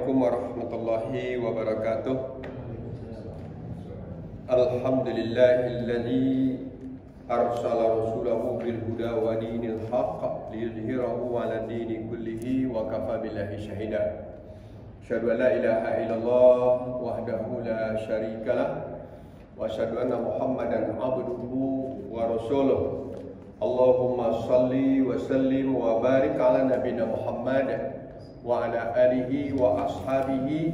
Assalamualaikum warahmatullahi wabarakatuh. Alhamdulillahilladzi arsala rasulahu bil huda wa dinil haqq liyudhhirahu 'ala dini kullihi wa kafa billahi shahida. Asyhadu an la ilaha illallah wahdahu la syarikalah wa asyhadu anna Muhammadan abduhu wa rasuluh. Allahumma salli wa sallim wa barik ala nabiyina Muhammad wa ala alihi wa ashabihi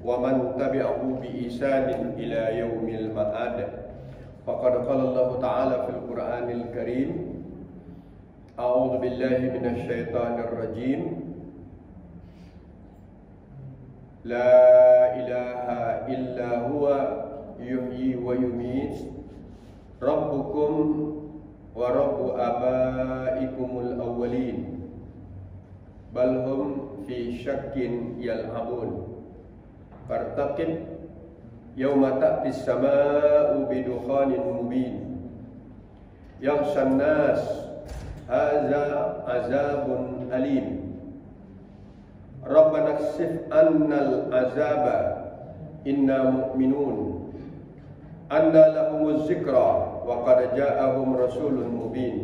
wa man tabi'ahu bi ihsanin ila yaumil ma'ad. Faqad qala Allah Ta'ala fil Qur'anil Karim, a'udzu billahi minasy syaithanir rajim. La ilaha illa huwa yuhyi wa yumiit, rabbukum wa rabbu abaikumul awwalin bal hum fi syakkin yal'abun. Fartaqib yauma ta'tis samaa'u bidukhanin mubin yaghshan nas hadza azabun alim. Rabbana kshif annal azaba inna mu'minun anna lahumuz zikra wa qad ja'ahum rasulun mubin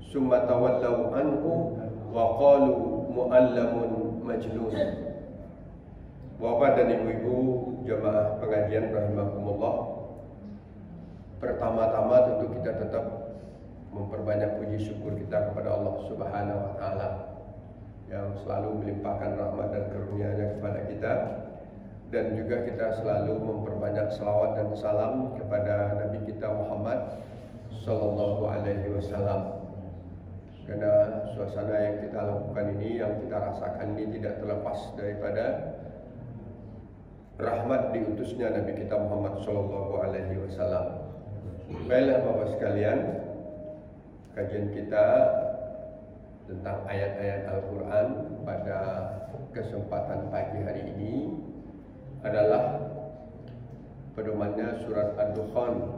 summa tawallaw anhu wa qalu mu'allamun majnun. Bapak dan ibu-ibu jamaah pengajian rahimakumullah, pertama-tama tentu kita tetap memperbanyak puji syukur kita kepada Allah Subhanahu wa Ta'ala yang selalu melimpahkan rahmat dan karunia-Nya kepada kita, dan juga kita selalu memperbanyak selawat dan salam kepada Nabi kita Muhammad Sallallahu Alaihi Wasallam. Karena suasana yang kita lakukan ini, yang kita rasakan ini tidak terlepas daripada rahmat diutusnya Nabi kita Muhammad Sallallahu Alaihi Wasallam. Baiklah Bapak sekalian, kajian kita tentang ayat-ayat Al-Quran pada kesempatan pagi hari ini adalah pedomannya surat Ad-Dukhan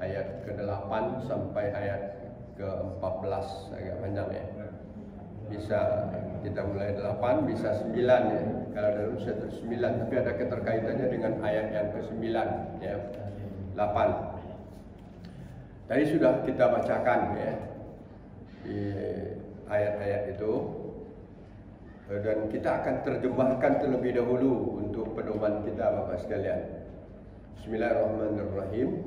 ayat ke-8 sampai ayat ke-14, agak panjang ya. Bisa kita mulai 8, bisa 9 ya. Kalau dalam satu 9, tapi ada keterkaitannya dengan ayat yang ke-9 ya. 8. Tadi sudah kita bacakan ya di ayat-ayat itu, dan kita akan terjemahkan terlebih dahulu untuk pedoman kita Bapak sekalian. Bismillahirrahmanirrahim.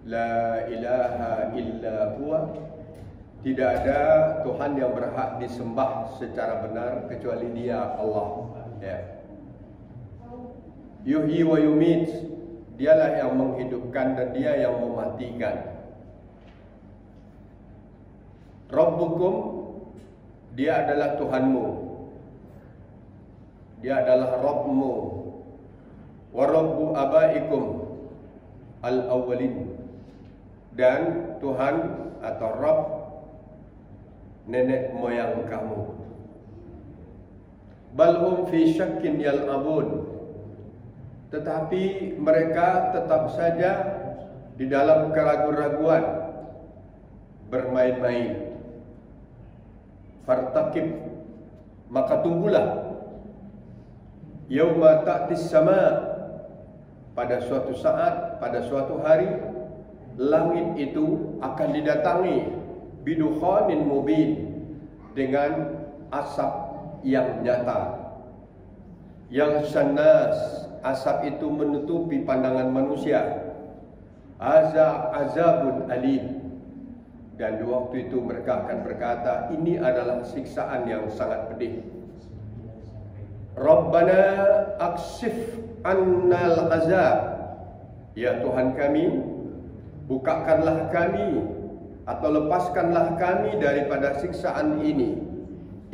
La ilaha illa huwa, tidak ada Tuhan yang berhak disembah secara benar kecuali Dia, Allah ya. Yuhyi wa yumiit, Dialah yang menghidupkan dan Dia yang mematikan. Rabbukum, Dia adalah Tuhanmu, Dia adalah Rabbmu. Wa rabbu abaikum al-awwalin, dan Tuhan atau Rabb nenek moyang kamu. Bal hum fi syakkin yal'abun, tetapi mereka tetap saja di dalam keraguan-raguan, bermain-main. Fartaqib, maka tunggulah. Yauma ta'tis sama, pada suatu saat, pada suatu hari, langit itu akan didatangi bidukhanin mubin, dengan asap yang nyata. Yang sanas, asap itu menutupi pandangan manusia. Azabun alim, dan di waktu itu mereka akan berkata, ini adalah siksaan yang sangat pedih. Rabbana akshif annal azab, ya Tuhan kami, bukakanlah kami atau lepaskanlah kami daripada siksaan ini.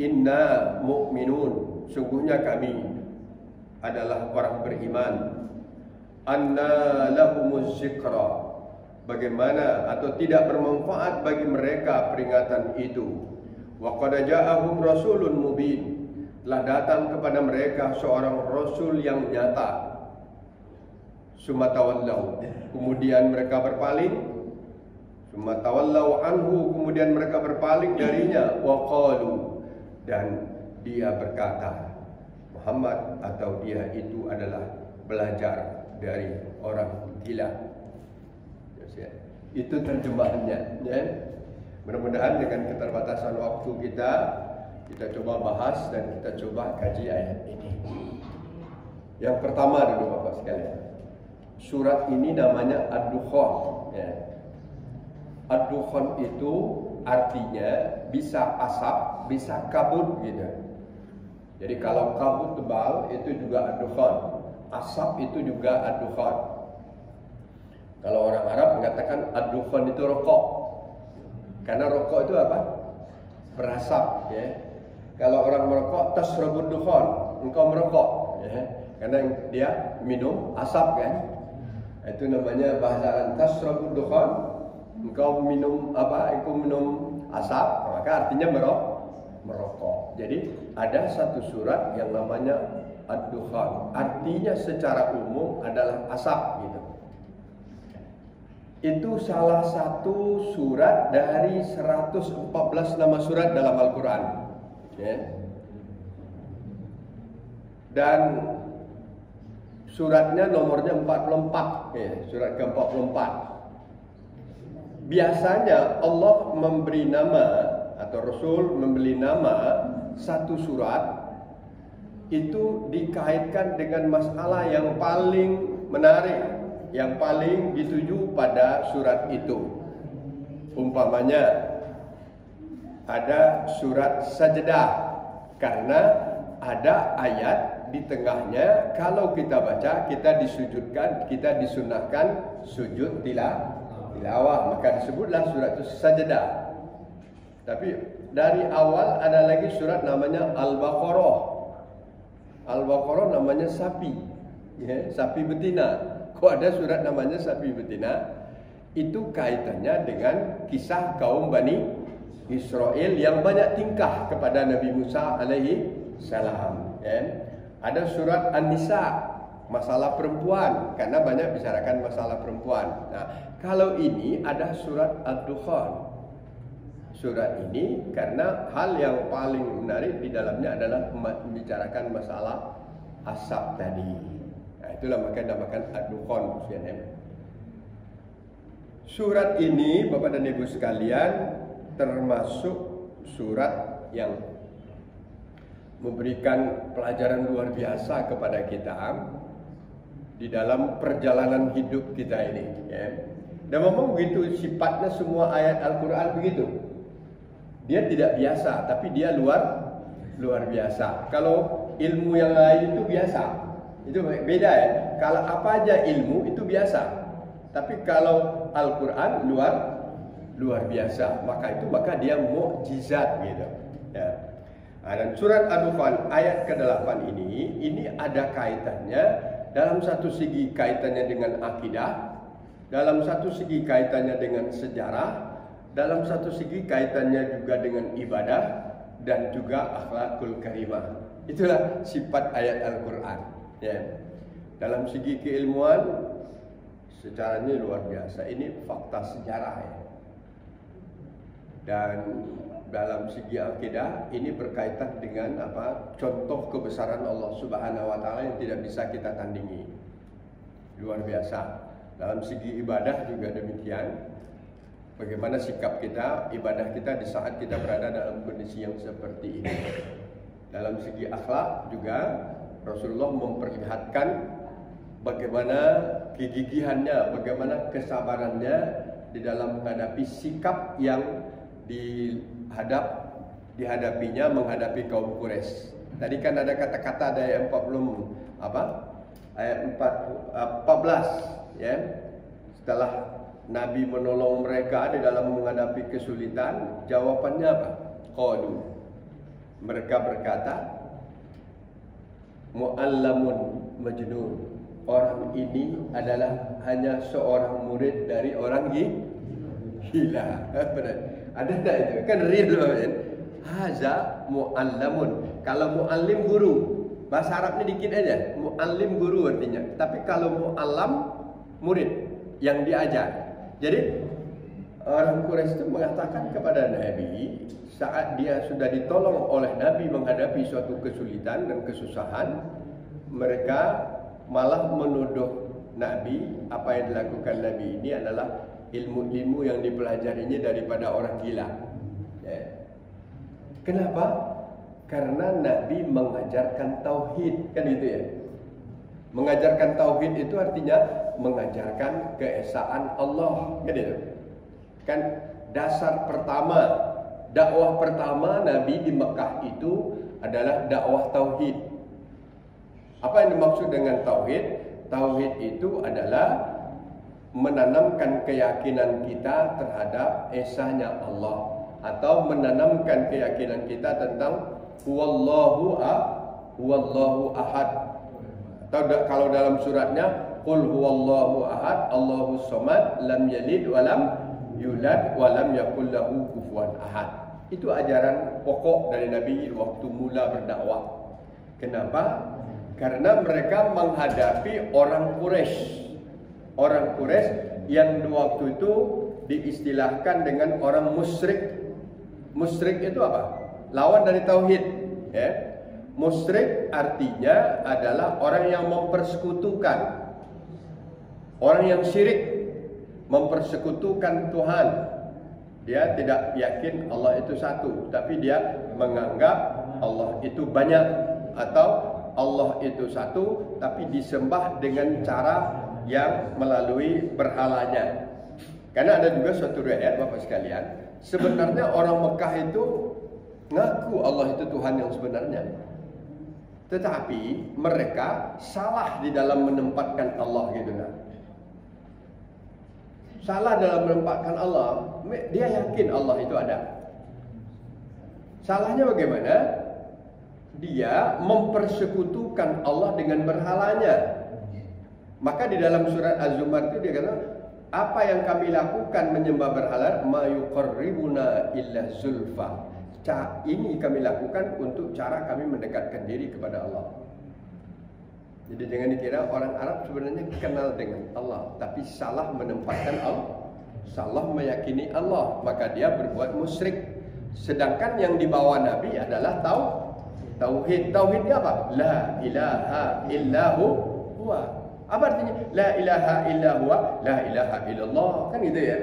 Inna mu'minun, sungguhnya kami adalah orang beriman. Anna lahumuz zikra, bagaimana atau tidak bermanfaat bagi mereka peringatan itu. Wa qad ja'ahum rasulun mubin, telah datang kepada mereka seorang rasul yang nyata. Summa tawallaw, kemudian mereka berpaling. Summa tawallaw anhu, kemudian mereka berpaling darinya. Wa qalu, dan dia berkata, Muhammad atau dia itu adalah belajar dari orang gila. Itu terjemahannya, ya. Mudah-mudahan dengan keterbatasan waktu kita coba bahas dan kita coba kaji ayat ini. Yang pertama dulu Bapak sekalian, surat ini namanya Ad-Dukhan, ya. Ad-Dukhan itu artinya bisa asap, bisa kabut gitu. Jadi kalau kabut tebal itu juga Ad-Dukhan, asap itu juga Ad-Dukhan. Kalau orang Arab mengatakan Ad-Dukhan itu rokok, karena rokok itu apa? Berasap, ya. Kalau orang merokok, tasrabud dukhan, engkau merokok, ya. Karena dia minum asap, kan? Itu namanya bahasa tasrabud dukhan, engkau minum apa? Engkau minum asap, maka artinya merokok. Jadi ada satu surat yang namanya Ad-Dukhan, artinya secara umum adalah asap, gitu. Itu salah satu surat dari 114 nama surat dalam Al-Quran, ya. Dan suratnya nomornya 44, ya, surat ke-44. Biasanya Allah memberi nama atau Rasul memberi nama satu surat itu dikaitkan dengan masalah yang paling menarik, yang paling dituju pada surat itu. Umpamanya ada surat Sajdah, karena ada ayat di tengahnya kalau kita baca kita disujudkan, kita disunahkan sujud tilawah, maka disebutlah surat itu Sajdah. Tapi dari awal ada lagi surat namanya Al-Baqarah. Al-Baqarah namanya sapi, ya, sapi betina. Kok ada surat namanya sapi betina? Itu kaitannya dengan kisah kaum Bani Israel yang banyak tingkah kepada Nabi Musa alaihi salam, ya. Ada surat An-Nisa, masalah perempuan, karena banyak bicarakan masalah perempuan. Nah, kalau ini ada surat Ad-Dukhan. Surat ini karena hal yang paling menarik di dalamnya adalah membicarakan masalah asap tadi. Nah, itulah maka dinamakan Ad-Dukhan. Surat ini Bapak dan Ibu sekalian termasuk surat yang memberikan pelajaran luar biasa kepada kita di dalam perjalanan hidup kita ini, ya. Dan memang begitu sifatnya semua ayat Al-Quran begitu. Dia tidak biasa, tapi dia luar biasa. Kalau ilmu yang lain itu biasa, itu beda, ya. Kalau apa aja ilmu itu biasa, tapi kalau Al-Quran luar biasa, maka dia mukjizat, gitu, ya. Nah, dan surat Ad-Dukhan ayat ke-8 ini ada kaitannya, dalam satu segi kaitannya dengan akidah, dalam satu segi kaitannya dengan sejarah, dalam satu segi kaitannya juga dengan ibadah dan juga akhlakul karimah. Itulah sifat ayat Al-Quran, ya. Dalam segi keilmuan secaranya luar biasa. Ini fakta sejarah, ya. Dan dalam segi akidah ini berkaitan dengan contoh kebesaran Allah Subhanahu wa taala yang tidak bisa kita tandingi. Luar biasa. Dalam segi ibadah juga demikian. Bagaimana sikap kita, ibadah kita di saat kita berada dalam kondisi yang seperti ini. Dalam segi akhlak juga Rasulullah memperlihatkan bagaimana kegigihannya, bagaimana kesabarannya di dalam menghadapi sikap yang dihadapinya menghadapi kaum Quraisy. Tadi kan ada kata-kata dari ayat 14, ya. Setelah Nabi menolong mereka di dalam menghadapi kesulitan, jawabannya apa? Qalu, mereka berkata, mu'allamun majnun. Orang ini adalah hanya seorang murid dari orang gila. Ada tak itu? Kan real, kan? Haza mu'allamun. Kalau mu'allim guru, bahasa Arabnya dikit aja. Mu'allim guru artinya. Tapi kalau mu'allam murid yang diajar. Jadi orang Quraisy itu mengatakan kepada Nabi saat dia sudah ditolong oleh Nabi menghadapi suatu kesulitan dan kesusahan, mereka malah menuduh Nabi apa yang dilakukan Nabi ini adalah ilmu-ilmu yang dipelajarinya daripada orang gila. Kenapa? Karena Nabi mengajarkan tauhid, kan gitu ya. Mengajarkan tauhid itu artinya mengajarkan keesaan Allah, kan itu. Kan dasar pertama, dakwah pertama Nabi di Mekah itu adalah dakwah tauhid. Apa yang dimaksud dengan tauhid? Tauhid itu adalah menanamkan keyakinan kita terhadap esanya Allah, atau menanamkan keyakinan kita tentang huwallahu ahad. Atau kalau dalam suratnya qul huwallahu ahad Allahus samad lam yalid wa lam yulad wa lam yakul lahu kufuwan ahad. Itu ajaran pokok dari Nabi waktu mula berdakwah. Kenapa? Karena mereka menghadapi orang Quraisy. Orang Quraisy yang waktu itu diistilahkan dengan orang musyrik. Musyrik itu apa? Lawan dari tauhid, ya. Musyrik artinya adalah orang yang mempersekutukan, orang yang syirik, mempersekutukan Tuhan. Dia tidak yakin Allah itu satu, tapi dia menganggap Allah itu banyak, atau Allah itu satu tapi disembah dengan cara yang melalui berhalanya. Karena ada juga suatu riwayat Bapak sekalian, sebenarnya orang Mekah itu ngaku Allah itu Tuhan yang sebenarnya, tetapi mereka salah di dalam menempatkan Allah gitu nah. Salah dalam menempatkan Allah. Dia yakin Allah itu ada. Salahnya bagaimana? Dia mempersekutukan Allah dengan berhalanya. Maka di dalam surat Az-Zumar itu dia kata, apa yang kami lakukan menyembah berhala, ma yuqarribuna illa zulfa. Ini kami lakukan untuk cara kami mendekatkan diri kepada Allah. Jadi jangan dikira orang Arab sebenarnya kenal dengan Allah, tapi salah menempatkan Allah, salah meyakini Allah, maka dia berbuat musyrik. Sedangkan yang dibawa Nabi adalah tauhid. Tauhidnya apa? La ilaha illahu huwa. Apa artinya? La ilaha illa huwa, la ilaha illallah. Kan gitu ya.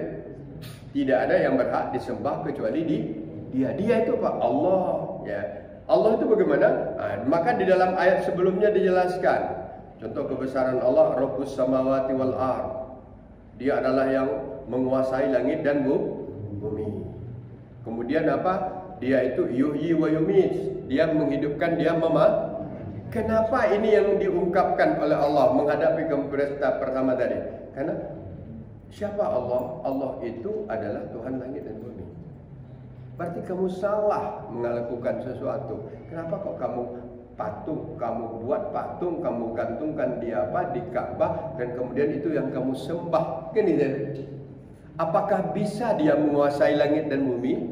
Tidak ada yang berhak disembah kecuali Dia. Dia itu apa? Allah, ya. Allah itu bagaimana? Maka di dalam ayat sebelumnya dijelaskan. Contoh kebesaran Allah, Rabbus samawati wal ard. Dia adalah yang menguasai langit dan bumi. Kemudian apa? Dia itu yuhyi wa yumit. Dia menghidupkan, dia Kenapa ini yang diungkapkan oleh Allah menghadapi keberesta pertama tadi? Karena siapa Allah? Allah itu adalah Tuhan langit dan bumi. Berarti kamu salah melakukan sesuatu. Kenapa kok kamu patung, kamu buat patung, kamu gantungkan di Ka'bah, dan kemudian itu yang kamu sembah? Kan itu. Apakah bisa dia menguasai langit dan bumi?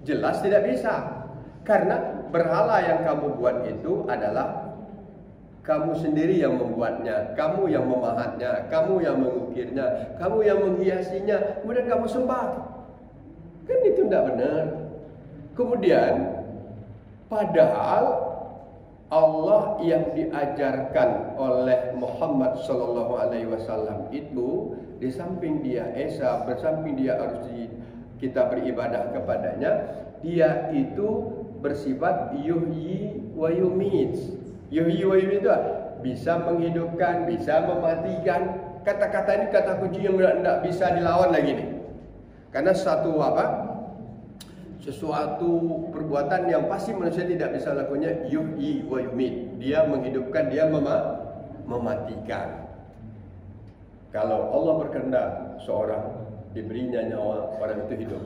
Jelas tidak bisa. Karena berhala yang kamu buat itu adalah kamu sendiri yang membuatnya, kamu yang memahatnya, kamu yang mengukirnya, kamu yang menghiasinya, kemudian kamu sembah. Kan itu tidak benar. Kemudian padahal Allah yang diajarkan oleh Muhammad sallallahu alaihi wasallam itu, di samping dia esa, bersamping dia harus kita beribadah kepadanya, dia itu bersifat yuhyi wa yumit. Yuhyi wa yumit itu bisa menghidupkan, bisa mematikan. Kata-kata ini kata kunci yang tidak bisa dilawan lagi nih. Karena sesuatu perbuatan yang pasti manusia tidak bisa lakukannya, yuhyi wa yumit. Dia menghidupkan, dia mematikan. Kalau Allah berkehendak seorang diberinya nyawa, orang itu hidup.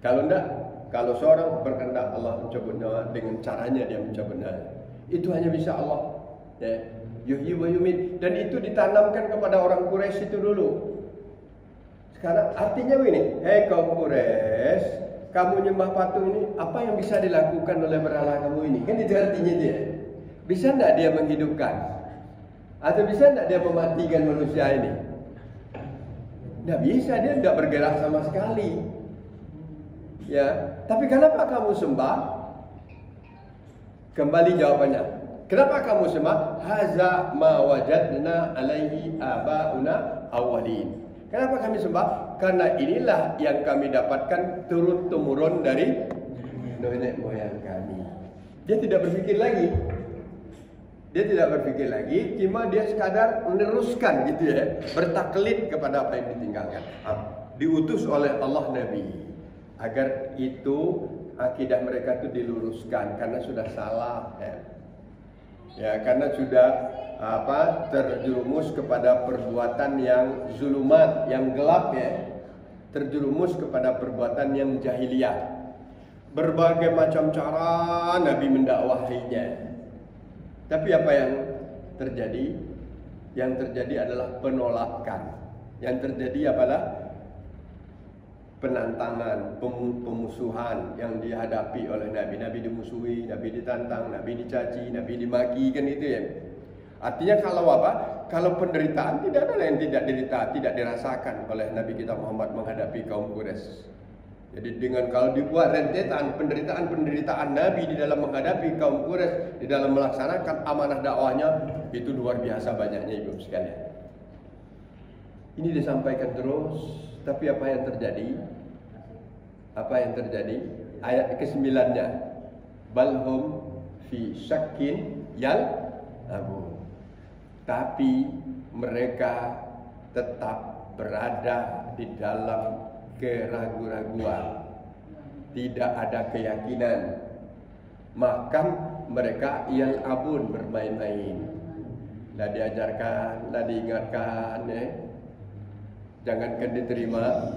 Kalau tidak, kalau seorang berkehendak Allah mencabut nyawa, dengan caranya dia mencabut nyawa. Itu hanya bisa Allah. Ya. Yuhyi wa yumit. Dan itu ditanamkan kepada orang Quraisy itu dulu. Sekarang artinya begini, hei kaum Quraisy, kamu nyembah patung ini, apa yang bisa dilakukan oleh berhala kamu ini? Kan itu artinya dia. Bisa tidak dia menghidupkan? Atau bisa tidak dia mematikan manusia ini? Tidak bisa, dia tidak bergerak sama sekali. Ya, tapi kenapa kamu sembah? Kembali jawabannya. Kenapa kamu sembah? Haza ma wajadna alaihi abauna awwalin. Kenapa kami sembah? Karena inilah yang kami dapatkan turun-temurun dari nenek moyang kami. Dia tidak berpikir lagi. Cuma dia sekadar meneruskan gitu ya, bertaklid kepada apa yang ditinggalkan. Diutus oleh Allah Nabi agar itu akidah mereka itu diluruskan karena sudah salah ya. Ya, karena sudah terjerumus kepada perbuatan yang zulumat, yang gelap ya. Terjerumus kepada perbuatan yang jahiliyah. Berbagai macam cara Nabi mendakwahinya. Tapi apa yang terjadi? Yang terjadi adalah penolakan. Yang terjadi adalah penantangan, pemusuhan yang dihadapi oleh Nabi. Nabi dimusuhi, Nabi ditantang, Nabi dicaci, Nabi dimaki, kan itu ya. Artinya kalau apa? Kalau penderitaan tidak ada yang tidak derita, tidak dirasakan oleh Nabi kita Muhammad menghadapi kaum Quraisy. Jadi dengan kalau dibuat rentetan penderitaan Nabi di dalam menghadapi kaum Quraisy, di dalam melaksanakan amanah dakwahnya, itu luar biasa banyaknya ibu sekalian. Ini disampaikan terus. Tapi apa yang terjadi? Ayat ke-9-nya. Balhum fi syakkin yal'abun. Tapi mereka tetap berada di dalam keraguan-raguan. Tidak ada keyakinan. Maka mereka yal'abun, bermain-main. Lah diajarkan, lah diingatkan ya. Jangankan diterima,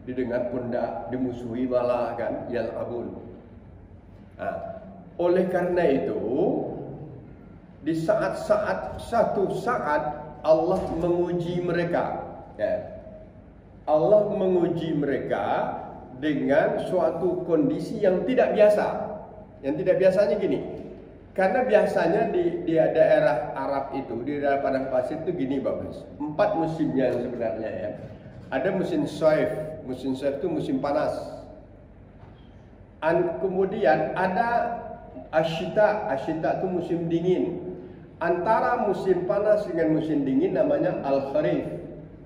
didengar pun tak, dimusuhi malah kan, yal'abun. Oleh karena itu, di satu saat Allah menguji mereka. Ya. Allah menguji mereka dengan suatu kondisi yang tidak biasa. Yang tidak biasanya gini. Karena biasanya di daerah Arab itu, di daerah padang pasir itu gini bagus. 4 musimnya sebenarnya ya. Ada musim saif. Musim saif itu musim panas. Kemudian ada asyita. Asyita itu musim dingin. Antara musim panas dengan musim dingin namanya al-kharif.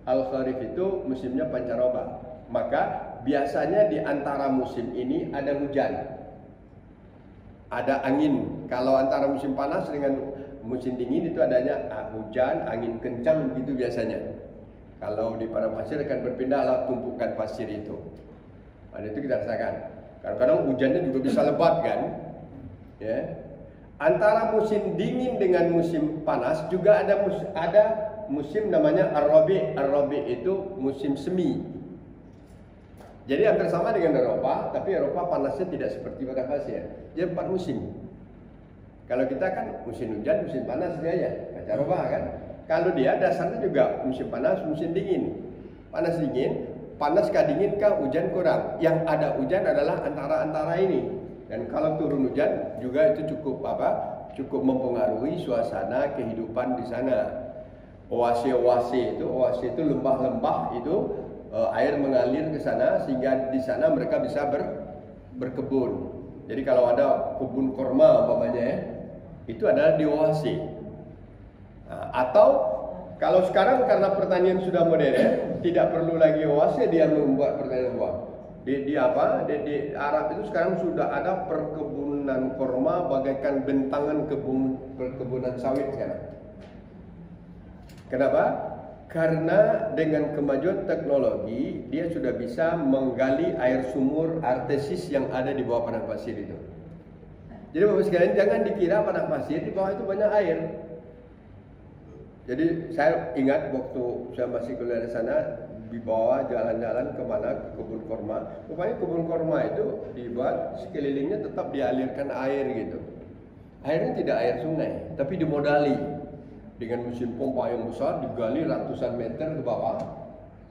Al-kharif itu musimnya pancaroba. Maka biasanya di antara musim ini ada hujan. Ada angin. Kalau antara musim panas dengan musim dingin itu adanya hujan, angin kencang gitu biasanya. Kalau di padang pasir akan berpindahlah tumpukan pasir itu. Itu kita rasakan. Kadang-kadang hujannya juga bisa lebat kan. Ya. Antara musim dingin dengan musim panas juga ada musim namanya ar-rabi'. Ar-rabi' itu musim semi. Jadi hampir sama dengan Eropa, tapi Eropa panasnya tidak seperti padang pasir. Dia 4 musim. Kalau kita kan musim hujan, musim panas dia ya, pancaroba kan. Kalau dia dasarnya juga musim panas, musim dingin. Panas dingin, panas kah dingin kah, hujan kurang. Yang ada hujan adalah antara-antara ini. Dan kalau turun hujan juga itu cukup mempengaruhi suasana kehidupan di sana. Oase itu lembah-lembah itu air mengalir ke sana sehingga di sana mereka bisa berkebun. Jadi kalau ada kebun korma umpamanya ya, itu adalah di oase. Atau kalau sekarang karena pertanian sudah modern, tidak perlu lagi oase, dia membuat pertanian buah. Di Arab itu sekarang sudah ada perkebunan korma bagaikan bentangan perkebunan sawit sekarang. Kenapa? Karena dengan kemajuan teknologi, dia sudah bisa menggali air sumur artesis yang ada di bawah padang pasir itu. Jadi Bapak sekalian, jangan dikira padang pasir di bawah itu banyak air. Jadi saya ingat waktu saya masih kuliah di sana, di bawah jalan-jalan kemana ke kebun korma. Rupanya kebun korma itu dibuat sekelilingnya tetap dialirkan air gitu. Airnya tidak air sungai, tapi dimodali dengan mesin pompa yang besar, digali ratusan meter ke bawah,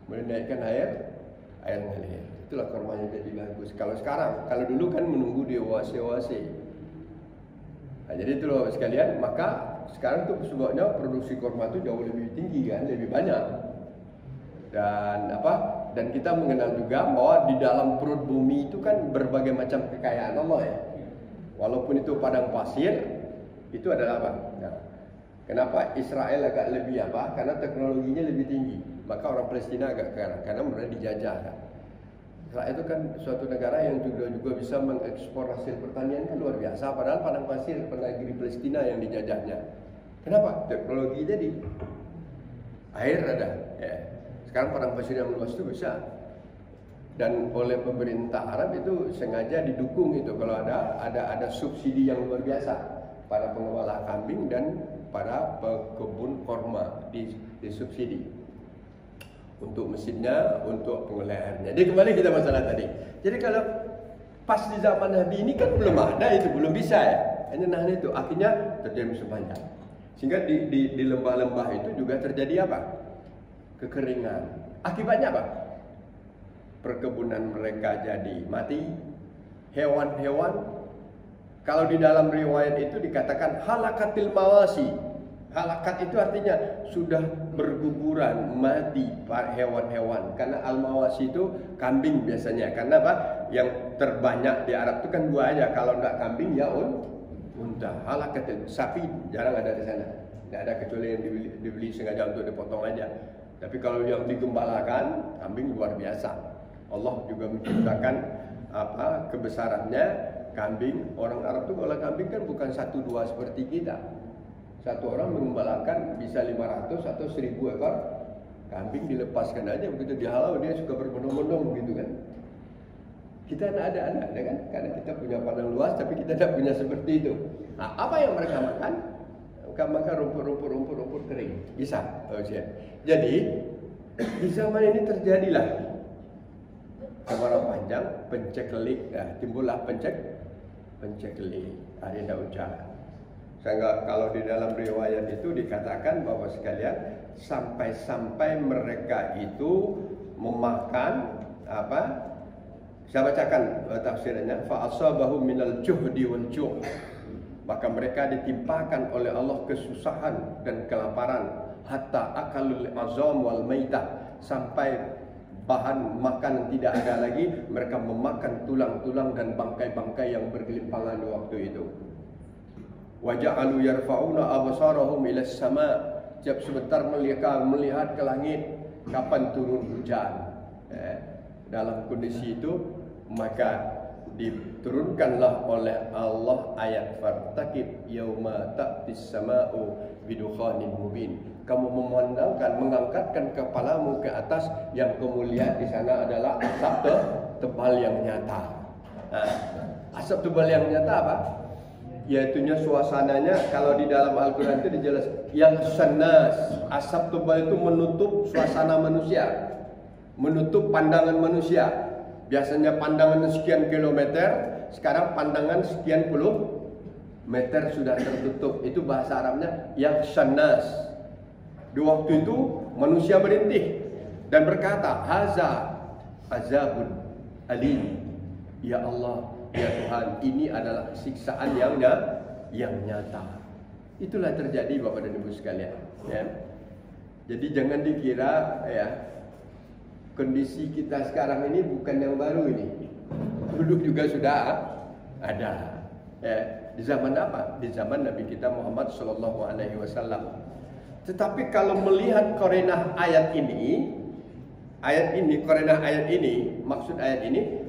menaikkan air mengalir. Itulah kormanya jadi bagus. Kalau sekarang, kalau dulu kan menunggu di oase-oase. Jadi itu loh sekalian, maka sekarang tuh sebabnya produksi korma itu jauh lebih tinggi kan, lebih banyak. Dan kita mengenal juga bahwa di dalam perut bumi itu kan berbagai macam kekayaan Allah ya. Walaupun itu padang pasir, itu adalah apa? Nah, kenapa Israel agak lebih apa? Karena teknologinya lebih tinggi. Maka orang Palestina agak kalah karena mereka dijajah kan. Israel itu kan suatu negara yang juga bisa mengekspor hasil pertanian kan luar biasa. Padahal padang pasir negeri Palestina yang dijajahnya. Kenapa? Teknologi jadi air ada. Ya. Sekarang padang pasir yang luas itu besar. Dan oleh pemerintah Arab itu sengaja didukung itu kalau ada subsidi yang luar biasa pada pengembala kambing dan pada pekebun korma disubsidi untuk mesinnya, untuk pengolahan airnya. Jadi kembali kita masalah tadi. Jadi kalau pas di zaman Nabi ini kan belum ada itu, belum bisa ya. Hanya nahan itu, akhirnya terjadi musim panjang. Sehingga di lembah-lembah itu juga terjadi apa? Kekeringan. Akibatnya apa? Perkebunan mereka jadi mati. Hewan-hewan, kalau di dalam riwayat itu dikatakan halakatil mawasi. Halakat itu artinya sudah berguguran, mati hewan-hewan. Karena al-mawasi itu kambing biasanya. Karena apa? Yang terbanyak di Arab itu kan dua aja. Kalau enggak kambing ya unta. Halakatil sapi jarang ada di sana. Tidak ada kecuali yang dibeli sengaja untuk dipotong aja. Tapi kalau yang digembalakan, kambing luar biasa. Allah juga menciptakan kebesarannya kambing. Orang Arab itu kalau kambing kan bukan 1-2 seperti kita. Satu orang mengembalakan bisa 500 atau 1000 ekor kambing, dilepaskan aja begitu dihalau dia suka berbondong-bondong gitu kan. Kita tidak ada anak kan? Karena kita punya padang luas tapi kita tidak punya seperti itu. Nah, apa yang mereka makan? Mereka makan rumput kering. Bisa. Jadi di zaman ini terjadilah kemarau panjang, pencekelik, timbullah pencekelik, hari tidak hujan. Sehingga kalau di dalam riwayat itu dikatakan bahwa sekalian sampai mereka itu memakan apa? Saya bacakan tafsirannya, fa asabahum minal juhdi wal ju'. Maka mereka ditimpakan oleh Allah kesusahan dan kelaparan, hatta akalul azam wal maitah, sampai bahan makanan tidak ada lagi, mereka memakan tulang-tulang dan bangkai-bangkai yang bergelimpangan di waktu itu. Waja'alu yarfa'una absarahum ila sama'. Setiap sebentar melihat ke langit kapan turun hujan. Dalam kondisi itu maka diturunkanlah oleh Allah ayat fartaqib yauma ta'tis sama'u bidukhanin mubin. Kamu memandangkan, mengangkatkan kepalamu ke atas, yang kamu lihat di sana adalah asap tebal yang nyata. Asap tebal yang nyata apa? Yaitunya suasananya kalau di dalam Al-Quran itu dijelas yang sanas, asap tebal itu menutup suasana manusia, menutup pandangan manusia. Biasanya pandangan sekian kilometer, sekarang pandangan sekian puluh meter sudah tertutup. Itu bahasa Arabnya yang sanas. Di waktu itu manusia merintih dan berkata, haza azabun alim. Ya Allah, ya Tuhan, ini adalah siksaan yang nyata. Itulah terjadi Bapak dan Ibu sekalian. Ya. Jadi jangan dikira ya kondisi kita sekarang ini bukan yang baru ini. Dulu juga sudah ada. Ya. Di zaman apa? Di zaman Nabi kita Muhammad Sallallahu Alaihi Wasallam. Tetapi kalau melihat korenah ayat ini, maksud ayat ini,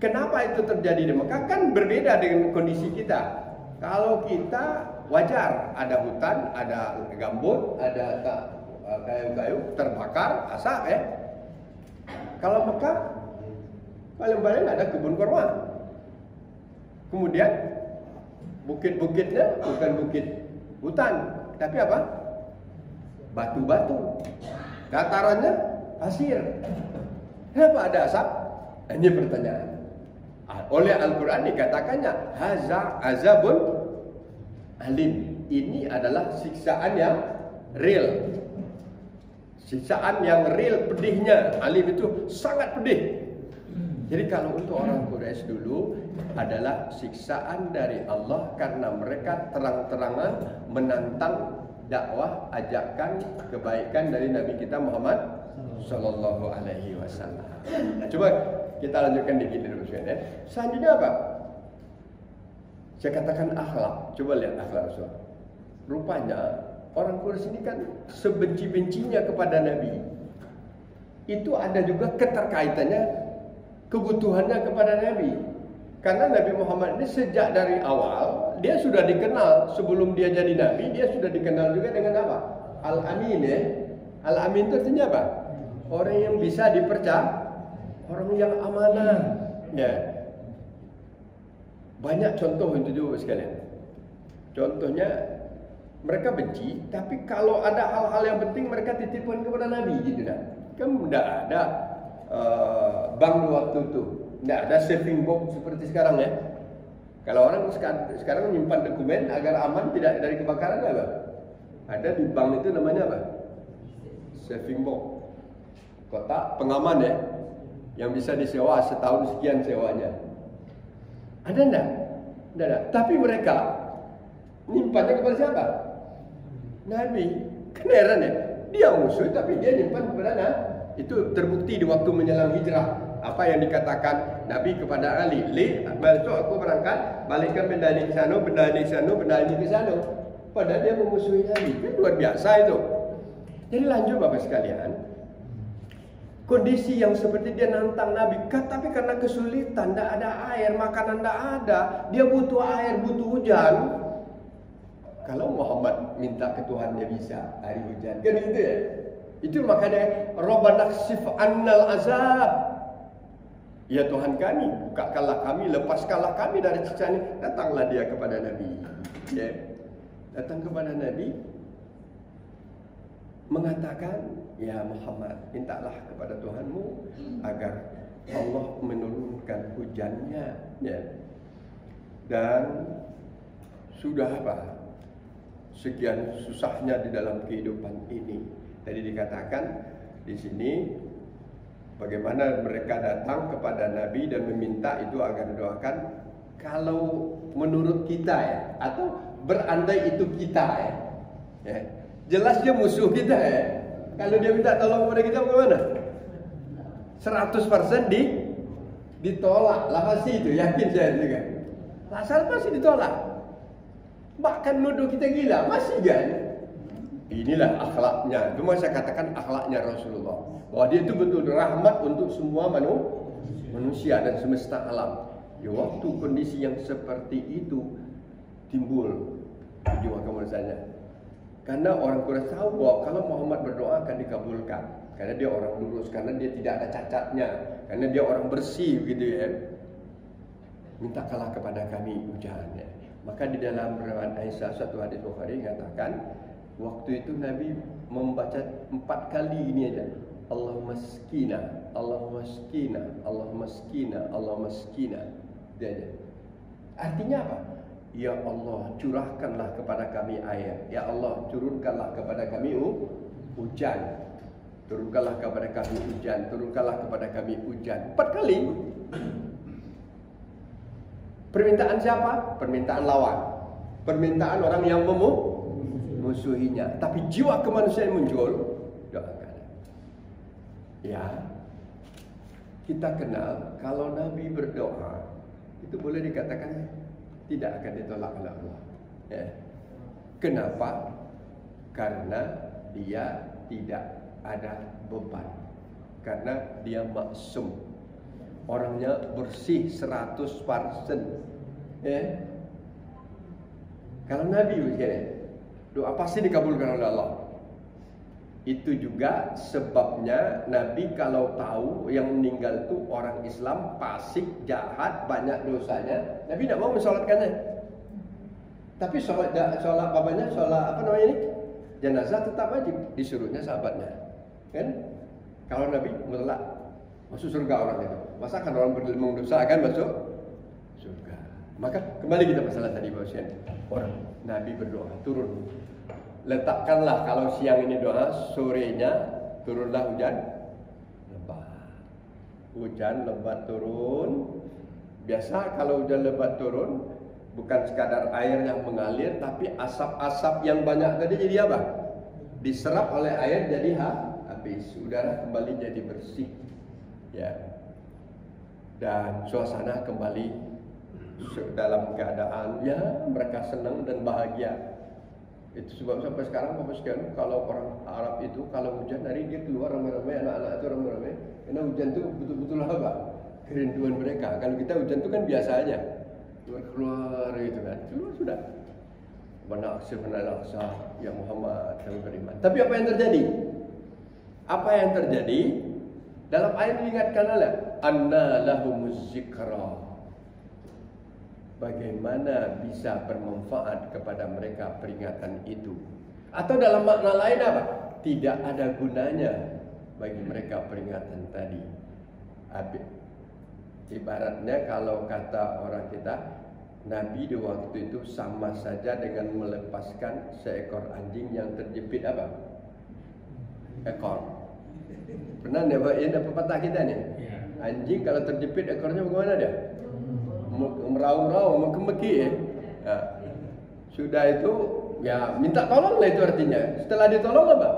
kenapa itu terjadi di Mekah? Kan berbeda dengan kondisi kita. Kalau kita wajar, ada hutan, ada gambut, ada kayu-kayu terbakar, asap ya. Kalau Mekah, paling-paling ada kebun kurma. Kemudian bukit-bukitnya bukan bukit hutan, tapi apa? Batu-batu. Datarannya pasir. Kenapa ada asap? Ini pertanyaan. Oleh Al-Quran dikatakannya haza azabun alim. Ini adalah siksaan yang real. Siksaan yang real, pedihnya. Alim itu sangat pedih. Jadi kalau untuk orang Quraisy dulu adalah siksaan dari Allah karena mereka terang-terangan menantang dakwah ajakan kebaikan dari Nabi kita Muhammad Sallallahu Alaihi Wasallam. Nah, coba kita lanjutkan dikit dulu ya. Selanjutnya apa? Saya katakan akhlak. Coba lihat akhlak Rasul. Rupanya orang Quraisy ini kan sebenci-bencinya kepada Nabi. Itu ada juga keterkaitannya, kebutuhannya kepada Nabi. Karena Nabi Muhammad ini sejak dari awal dia sudah dikenal, sebelum dia jadi Nabi dia sudah dikenal juga dengan apa? Al-Amin ya. Al-Amin itu artinya apa? Orang yang bisa dipercaya, orang yang amanah. Ya. Banyak contoh itu juga sekalian. Contohnya mereka benci, tapi kalau ada hal-hal yang penting mereka titipkan kepada Nabi gitu dah. Kan tidak ada bank waktu itu. Tidak ada saving box seperti sekarang ya. Kalau orang sekarang menyimpan dokumen agar aman tidak dari kebakaran apa? Ada di bank itu namanya apa? Saving box. Kotak pengaman ya. Yang bisa disewa setahun sekian sewanya. Ada enggak? Tidak ada. Tapi mereka nyimpannya kepada siapa? Nabi. Kan heran ya. Dia musuh tapi dia nyimpan kepada Nabi. Itu terbukti di waktu menjelang hijrah. Apa yang dikatakan Nabi kepada Ali, besok aku berangkat, balikkan benda ini ke sana, benda ini ke sana, benda ini ke sana. Padahal dia memusuhi Nabi. Kan luar biasa itu. Jadi lanjut Bapak sekalian, kondisi yang seperti dia nantang Nabi, tapi karena kesulitan, tidak ada air, makanan tidak ada, dia butuh air, butuh hujan. Kalau Muhammad minta ke Tuhan dia bisa air hujan, kan gitu ya. Itu makanya Rabbana khsif annal azab. Ya Tuhan kami, bukakanlah kami, lepaskanlah kami dari siksaan ini. Datanglah dia kepada Nabi. Ya. Datang kepada Nabi mengatakan, ya Muhammad, mintalah kepada Tuhanmu agar Allah menurunkan hujannya. Ya. Dan sudah apa? Sekian susahnya di dalam kehidupan ini. Tadi dikatakan di sini bagaimana mereka datang kepada Nabi dan meminta itu agar didoakan. Kalau menurut kita ya, atau berandai itu kita ya, jelas dia musuh kita ya. Kalau dia minta tolong kepada kita bagaimana? 100% ditolak lah pasti itu, yakin saya juga. Asal pasti ditolak. Bahkan nuduh kita gila, masih kan? Inilah akhlaknya. Cuma saya katakan akhlaknya Rasulullah. Bahwa dia itu betul rahmat untuk semua manusia dan semesta alam. Di waktu kondisi yang seperti itu timbul jiwa kemanusiaan. Karena orang Quraisy tahu bahwa kalau Muhammad berdoa akan dikabulkan. Karena dia orang lurus, karena dia tidak ada cacatnya, karena dia orang bersih gitu ya. Mintakanlah kepada kami hujannya. Maka di dalam riwayat Aisyah satu hadis Bukhari mengatakan waktu itu Nabi membaca 4 kali ini aja. Allahumma skina, Allahumma skina, Allahumma skina, Allahumma skina. Dia aja. Artinya apa? Ya Allah, curahkanlah kepada kami air. Ya Allah, turunkanlah kepada kami hujan. Turunkanlah kepada kami hujan. Turunkanlah kepada kami hujan. 4 kali. Permintaan siapa? Permintaan lawan. Permintaan orang yang memusuhinya. Tapi jiwa kemanusiaan muncul. Doakan. Ya, kita kenal kalau Nabi berdoa itu boleh dikatakan tidak akan ditolak oleh Allah. Ya. Kenapa? Karena dia tidak ada beban. Karena dia maksum. Orangnya bersih 100%. Ya. Kalau Nabi doa pasti dikabulkan oleh Allah. Itu juga sebabnya Nabi kalau tahu yang meninggal itu orang Islam fasik, jahat, banyak dosanya, Nabi tidak mau mensolatkannya. Tapi sholat apa namanya ini? Jenazah tetap wajib, disuruhnya sahabatnya. Kan? Kalau Nabi menolak, masuk surga orang itu. Masa kan orang berdosa akan masuk surga. Maka kembali kita masalah tadi bahwa orang Nabi berdoa turun. Letakkanlah kalau siang ini doa, sorenya turunlah hujan lebat. Hujan lebat turun. Biasa kalau hujan lebat turun, bukan sekadar air yang mengalir, tapi asap-asap yang banyak tadi jadi apa? Diserap oleh air jadi habis. habis, udara kembali jadi bersih, ya, dan suasana kembali dalam keadaan ya mereka senang dan bahagia. Itu sebab sampai sekarang Bapak sekalian, kalau orang Arab itu kalau hujan hari dia keluar ramai-ramai, anak-anak itu ramai-ramai, karena hujan itu betul-betul apa? Kerinduan mereka. Kalau kita hujan itu kan biasa aja, keluar gitu kan, keluar sudah. Wanaksir menalaksa ya Muhammad kami beriman. Tapi apa yang terjadi? Apa yang terjadi? Dalam ayat diingatkan Allah, anna lahumuz zikra. Bagaimana bisa bermanfaat kepada mereka peringatan itu? Atau dalam makna lain apa? Tidak ada gunanya bagi mereka peringatan tadi. Ibaratnya kalau kata orang kita, Nabi di waktu itu sama saja dengan melepaskan seekor anjing yang terjepit apa? Ekor. Pernah ya Pak? Ini pepatah kita nih. Anjing kalau terjepit ekornya bagaimana dia? Meraung-raung, mekik ya. Nah, sudah itu ya minta tolong lah itu artinya. Setelah ditolong apa?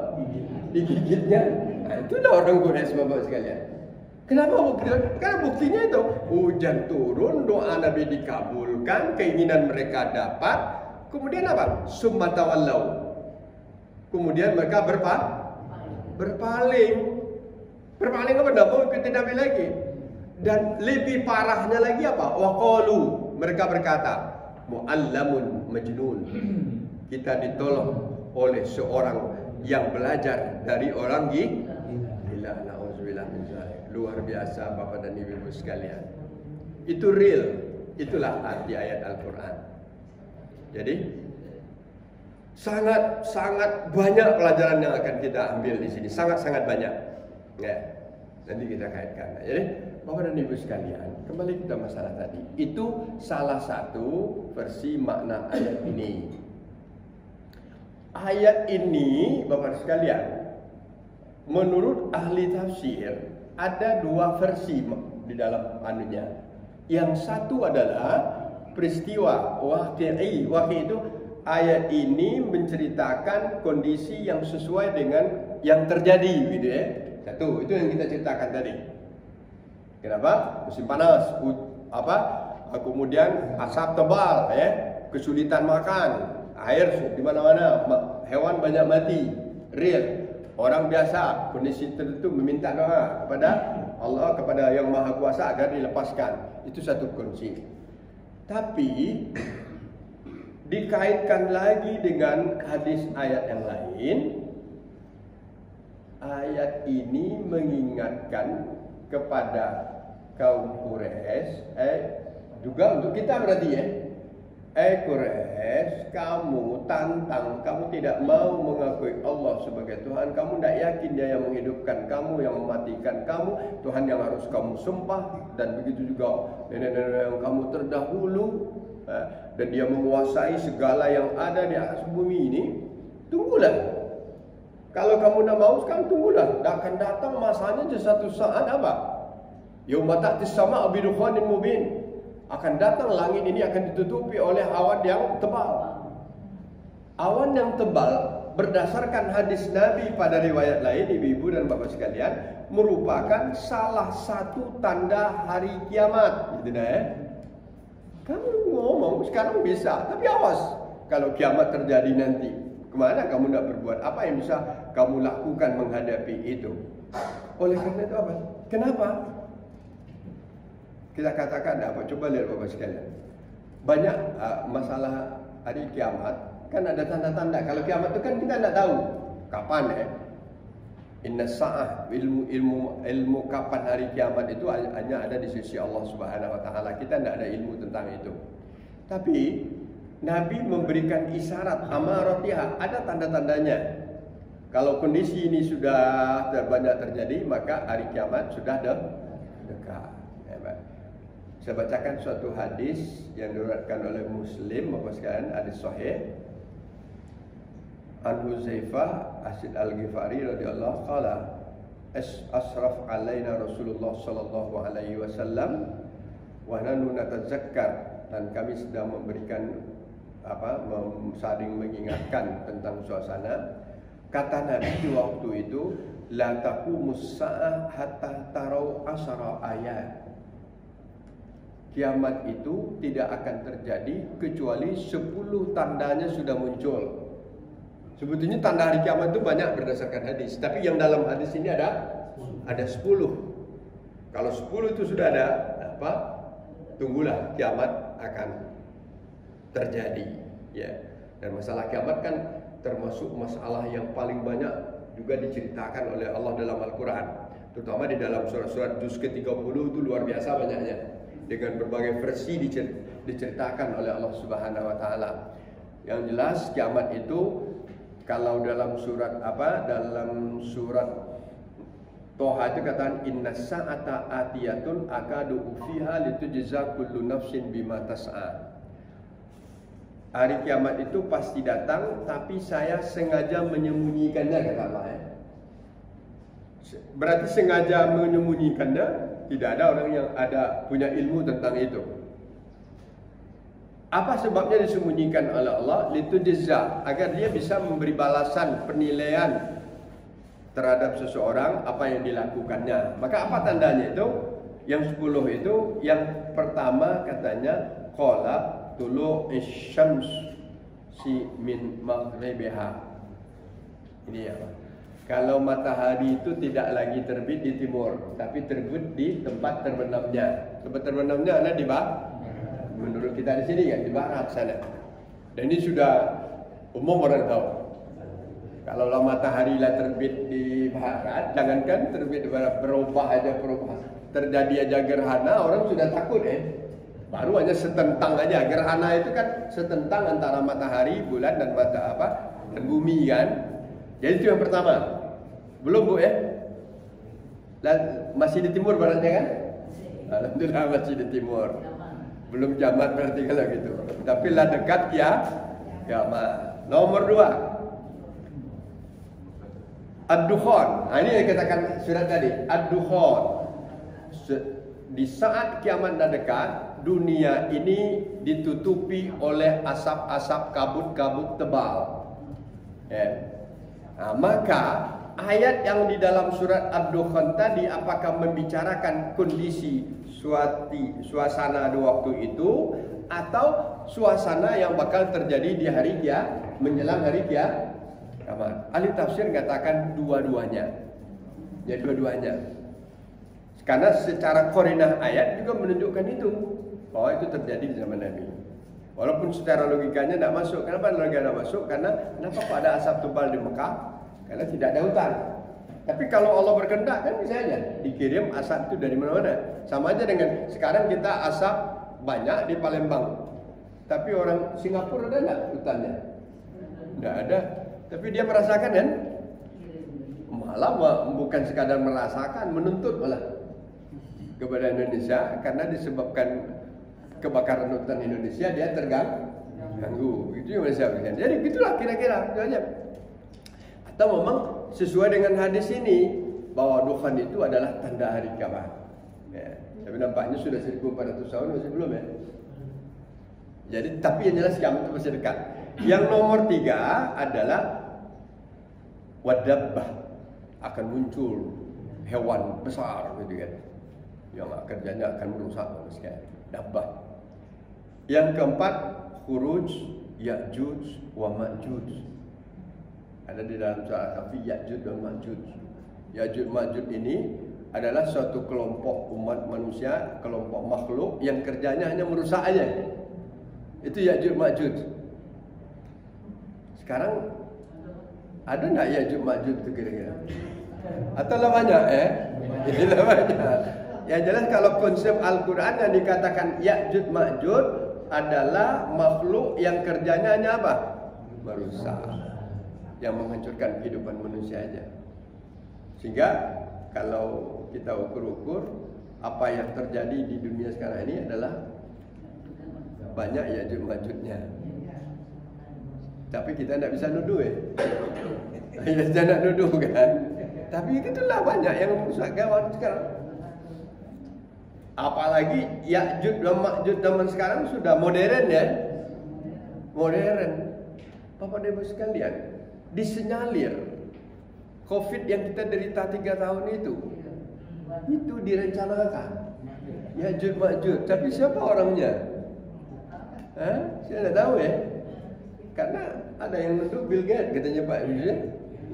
Digigitnya. Nah, itulah orang Quraisy Bapak sekalian. Kenapa bukti? Karena buktinya itu hujan turun, doa Nabi dikabulkan, keinginan mereka dapat. Kemudian apa? Summa tawallau. Kemudian mereka berpaling. Berpaling apa? Tidak mau ikuti Nabi lagi. Dan lebih parahnya lagi apa? Waqalu, mereka berkata, mu'allamun majnun. Kita ditolong oleh seorang yang belajar dari orang gila. Na'udzubillah min dzalik. Luar biasa Bapak dan Ibu sekalian. Itu real. Itulah arti ayat Al-Quran. Jadi sangat banyak pelajaran yang akan kita ambil di sini. Sangat banyak. Ya. Nanti kita kaitkan. Jadi Bapak dan Ibu sekalian, kembali kita masalah tadi. Itu salah satu versi makna ayat ini. Ayat ini, Bapak sekalian, menurut ahli tafsir ada dua versi di dalam anunya. Yang satu adalah peristiwa waqi'i. Waqi' itu ayat ini menceritakan kondisi yang sesuai dengan yang terjadi, gitu ya. Satu, itu yang kita ceritakan tadi. Kenapa? Musim panas, kemudian asap tebal, ya, kesulitan makan, air di mana-mana, hewan banyak mati, real. Orang biasa kondisi tertentu meminta doa kepada Allah, kepada Yang Maha Kuasa agar dilepaskan. Itu satu kondisi. Tapi dikaitkan lagi dengan hadis ayat yang lain. Ayat ini mengingatkan kepada kaum Quraisy, juga untuk kita berarti ya. Quraisy, kamu tantang, kamu tidak mau mengakui Allah sebagai Tuhan, kamu tidak yakin Dia yang menghidupkan kamu, yang mematikan kamu, Tuhan yang harus kamu sembah, dan begitu juga nenek-nenek yang kamu terdahulu, dan Dia menguasai segala yang ada di atas bumi ini. Tunggulah. Kalau kamu tidak mau sekarang, tunggulah. Akan datang masanya di satu saat apa? Yauma ta'tis sama' bidukhanin mubin. Akan datang langit ini akan ditutupi oleh awan yang tebal. Awan yang tebal berdasarkan hadis Nabi pada riwayat lain, ibu-ibu dan bapak sekalian, merupakan salah satu tanda hari kiamat. Gitu dah ya. Kamu ngomong sekarang bisa, tapi awas kalau kiamat terjadi nanti. Kemana kamu nak berbuat? Apa yang bisa kamu lakukan menghadapi itu? Oleh karena itu apa? Kenapa? Kita katakan apa? Coba lihat bapak sekalian. Banyak masalah hari kiamat kan ada tanda-tanda. Kalau kiamat itu kan kita tidak tahu kapan ya. Inna sa'ah, ilmu kapan hari kiamat itu hanya ada di sisi Allah Subhanahu Wa Taala. Kita tidak ada ilmu tentang itu. Tapi Nabi memberikan isyarat amaratiha, ada tanda-tandanya. Kalau kondisi ini sudah banyak terjadi, maka hari kiamat sudah dekat. Saya bacakan suatu hadis yang diriwayatkan oleh Muslim, Bapak sekalian, hadis sahih. An Huzaifah Asid Al-Ghifari radhiyallahu qala asraf alaina Rasulullah sallallahu alaihi wasallam wa nahnu natazakkar, dan kami sedang memberikan saling mengingatkan tentang suasana. Kata Nabi di waktu itu, la taqumus sa'ah hatta tarau asyara ayat. Kiamat itu tidak akan terjadi kecuali 10 tandanya sudah muncul. Sebetulnya tanda hari kiamat itu banyak berdasarkan hadis, tapi yang dalam hadis ini ada 10. Kalau 10 itu sudah ada, tunggulah kiamat akan terjadi, ya. Dan masalah kiamat kan termasuk masalah yang paling banyak juga diceritakan oleh Allah dalam Al-Quran, terutama di dalam surat-surat juz ke-30 itu luar biasa banyaknya, dengan berbagai versi diceritakan oleh Allah Subhanahu wa taala. Yang jelas kiamat itu kalau dalam surat Toha itu katakan inna sa'ata atiyatun akadu fiha litujza kullu nafsin bima tas'a. Hari kiamat itu pasti datang, tapi saya sengaja menyembunyikannya, kata Allah, ya. Berarti sengaja menyembunyikannya, tidak ada orang yang punya ilmu tentang itu. Apa sebabnya disembunyikan oleh Allah? Litujza, agar dia bisa memberi balasan, penilaian terhadap seseorang apa yang dilakukannya. Maka apa tandanya itu? Yang 10 itu, yang pertama katanya qala tulu isyams si min maghribiha. Ini ya. Kalau matahari itu tidak lagi terbit di timur, tapi terbit di tempat terbenamnya. Tempat terbenamnya ada di bawah. Menurut kita di sini kan di barat sana. Dan ini sudah umum orang tahu. Kalau matahari lah terbit di barat, jangankan terbit di barat, berubah. Terjadi aja gerhana, orang sudah takut, Baru hanya setentang aja. Gerhana itu kan setentang antara matahari, bulan dan dan bumi kan. Jadi itu yang pertama. Belum Bu, masih di timur baratnya kan? Alhamdulillah masih di timur. Belum kiamat berarti kalau gitu. Tapi lah dekat ya kiamat. Nomor 2. Ad-Dukhan. Ini yang dikatakan surat tadi. Ad-Dukhan. Di saat kiamat dah dekat, dunia ini ditutupi oleh asap-asap kabut-kabut tebal. Maka ayat yang di dalam surat Ad-Dukhan tadi apakah membicarakan kondisi suasana di waktu itu atau suasana yang bakal terjadi di hari menjelang hari kiamat? Ahli tafsir katakan dua-duanya. Ya, dua-duanya. Karena secara korinah ayat juga menunjukkan itu, bahwa itu terjadi di zaman Nabi. Walaupun secara logikanya tidak masuk. Kenapa logikanya tidak masuk? Karena kenapa kok ada asap tebal di Mekah? Karena tidak ada hutan. Tapi kalau Allah berkehendak kan bisa aja dikirim asap itu dari mana-mana. Sama aja dengan sekarang kita asap banyak di Palembang. Tapi orang Singapura ada enggak hutannya? Tidak ada. Tapi dia merasakan kan? Malah bukan sekadar merasakan, menuntut malah kepada Indonesia karena disebabkan kebakaran hutan Indonesia dia terganggu. Itu yang saya berikan. Jadi gitulah kira-kira itu aja. Atau memang sesuai dengan hadis ini bahwa dukhan itu adalah tanda hari kiamat. Tapi nampaknya sudah 1400 tahun masih belum ya. Jadi tapi yang jelas kiamat itu masih dekat. Yang nomor 3 adalah wadabbah, akan muncul hewan besar gitu kan, yang kerjanya akan merusak manusia. Dabbah. Yang keempat khuruj Ya'juj wa Ma'juj. Ada di dalam surah Al-Kahfi Ya'juj dan Ma'juj. Ya'juj Ma'juj ini adalah suatu kelompok umat manusia, kelompok makhluk yang kerjanya hanya merusak aja. Itu Ya'juj Ma'juj. Sekarang ada enggak Ya'juj Ma'juj itu kira-kira? Atau lah banyak Inilah banyak. Yang jelas kalau konsep Al-Quran yang dikatakan Ya'juj Ma'juj adalah makhluk yang kerjanya hanya apa? Merusak, yang menghancurkan kehidupan manusia aja. Sehingga kalau kita ukur-ukur apa yang terjadi di dunia sekarang ini adalah banyak Ya'juj Ma'jujnya. Tapi kita tidak bisa nuduh Kita tidak nuduh kan. Tapi itulah banyak yang merusak kawan sekarang. Apalagi Ya'juj dan Ma'juj zaman sekarang sudah modern ya. Modern. Bapak dan Ibu sekalian, disenyalir COVID yang kita derita 3 tahun itu direncanakan. Ya'juj Ma'juj. Tapi siapa orangnya? Saya tidak tahu ya. Karena ada yang nuduh Bill Gates katanya Pak.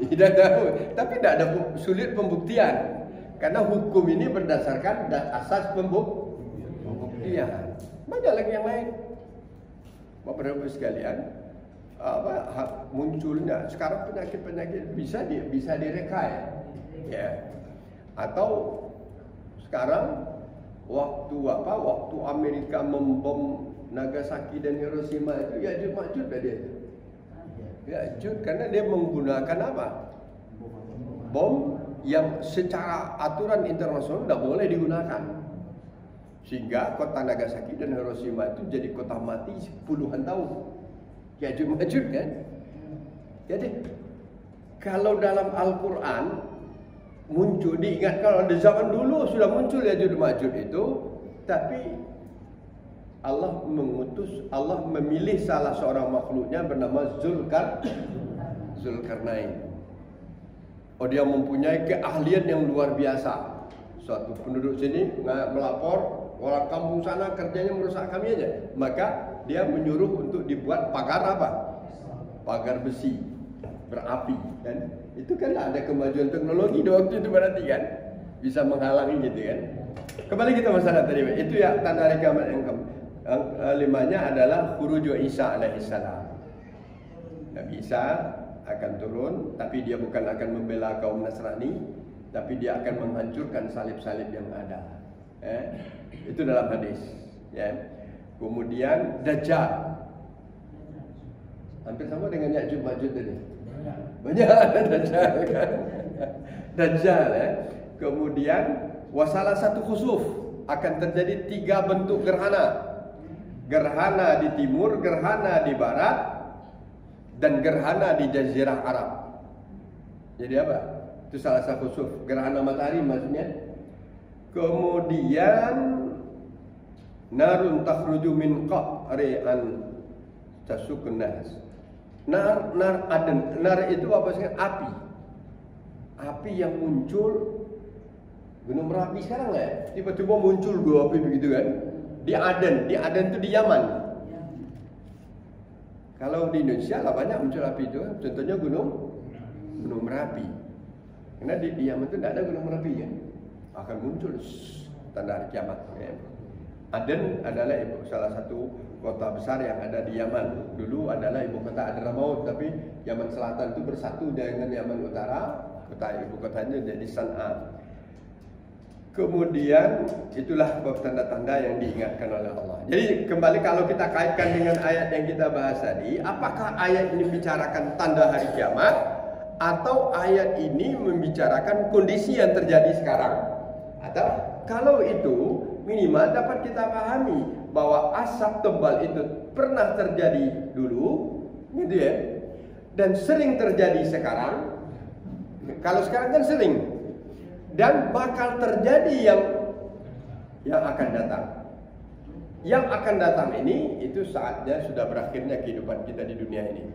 Tidak tahu. Tapi tidak ada sulit pembuktian. Karena hukum ini berdasarkan asas pembuktian. Banyak lagi yang lain. Bapak-bapak sekalian, munculnya sekarang penyakit-penyakit bisa direka ya. Atau sekarang waktu Amerika membom Nagasaki dan Hiroshima itu Ya'juj Ma'juj dia. Ya'juj karena dia menggunakan apa? Bom yang secara aturan internasional tidak boleh digunakan. Sehingga kota Nagasaki dan Hiroshima itu jadi kota mati puluhan tahun. Ya'juj Ma'juj kan? Jadi kalau dalam Al-Quran muncul, diingat kalau di zaman dulu sudah muncul Ya'juj Ma'juj itu, tapi Allah memilih salah seorang makhluknya bernama Zulkarnain. Dia mempunyai keahlian yang luar biasa. Suatu penduduk sini melapor, orang kampung sana kerjanya merusak kami aja. Maka dia menyuruh untuk dibuat pagar apa? Pagar besi berapi kan? Itu kan ada kemajuan teknologi di waktu itu berarti kan? Bisa menghalangi gitu kan? Kembali kita masalah tadi. Itu ya tanda kiamat yang limanya adalah khuruju Isa alaihissalam. Nabi Isa akan turun, tapi dia bukan akan membela kaum Nasrani, tapi dia akan menghancurkan salib-salib yang ada. Itu dalam hadis. Ya. Kemudian Dajjal, hampir sama dengan Ya'juj Ma'juj tadi. Banyak Dajjal kan. Dajjal ya. Kemudian wasalah satu khusuf, akan terjadi 3 bentuk gerhana. Gerhana di timur, gerhana di barat, dan gerhana di Jazirah Arab. Jadi apa? Itu salah satu khusuf, gerhana matahari maksudnya. Kemudian narun takhruju min qa'ri'an tasukun nas. Nar itu apa sih? Api. Api yang muncul Gunung Merapi sekarang ya. Tiba-tiba muncul 2 api begitu kan. Di Aden itu di Yaman. Kalau di Indonesia lah banyak muncul api itu. Contohnya Gunung Merapi. Karena di Yaman itu tidak ada Gunung Merapi ya. Akan muncul tanda hari kiamat. Ya. Aden adalah salah satu kota besar yang ada di Yaman. Dulu adalah ibu kota Hadramaut, tapi Yaman Selatan itu bersatu dengan Yaman Utara. Ibu kotanya jadi San'a. Kemudian itulah tanda-tanda yang diingatkan oleh Allah. Jadi kembali kalau kita kaitkan dengan ayat yang kita bahas tadi, apakah ayat ini membicarakan tanda hari kiamat atau ayat ini membicarakan kondisi yang terjadi sekarang? Atau kalau itu minimal dapat kita pahami bahwa asap tebal itu pernah terjadi dulu, gitu ya, dan sering terjadi sekarang. Kalau sekarang kan sering. Dan bakal terjadi yang akan datang. Yang akan datang ini itu saatnya sudah berakhirnya kehidupan kita di dunia ini.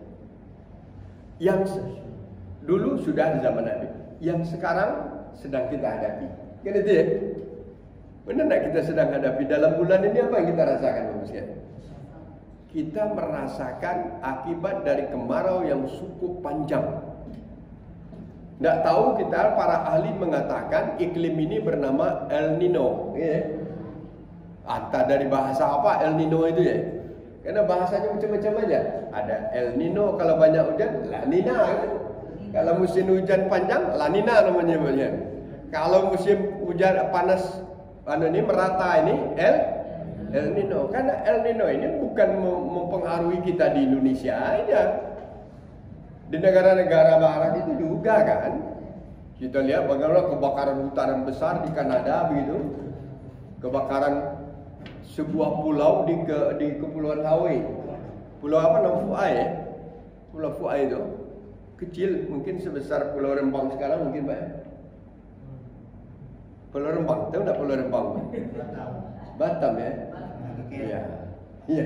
Yang dulu sudah di zaman Nabi, yang sekarang sedang kita hadapi. Kan itu ya? Benar tak kita sedang hadapi dalam bulan ini? Apa yang kita rasakan manusia? Kita merasakan akibat dari kemarau yang cukup panjang. Tidak tahu kita, para ahli mengatakan iklim ini bernama El Nino. Ya. Entah dari bahasa apa El Nino itu ya. Karena bahasanya macam-macam aja. Ada El Nino kalau banyak hujan, La Nina kan. Kalau musim hujan panjang, La Nina namanya. Kalau musim hujan panas ini merata ini El Nino. Karena El Nino ini bukan mempengaruhi kita di Indonesia aja. Di negara-negara barat itu juga kan. Kita lihat bagaimana kebakaran hutan besar di Kanada begitu. Kebakaran sebuah pulau di Kepulauan Hawaii. Pulau apa namanya? Fuai ya? Pulau Fuai itu kecil, mungkin sebesar Pulau Rempang sekarang mungkin Pak. Pulau Rempang, tahu enggak Pulau Rempang? Batam ya? Iya. Iya.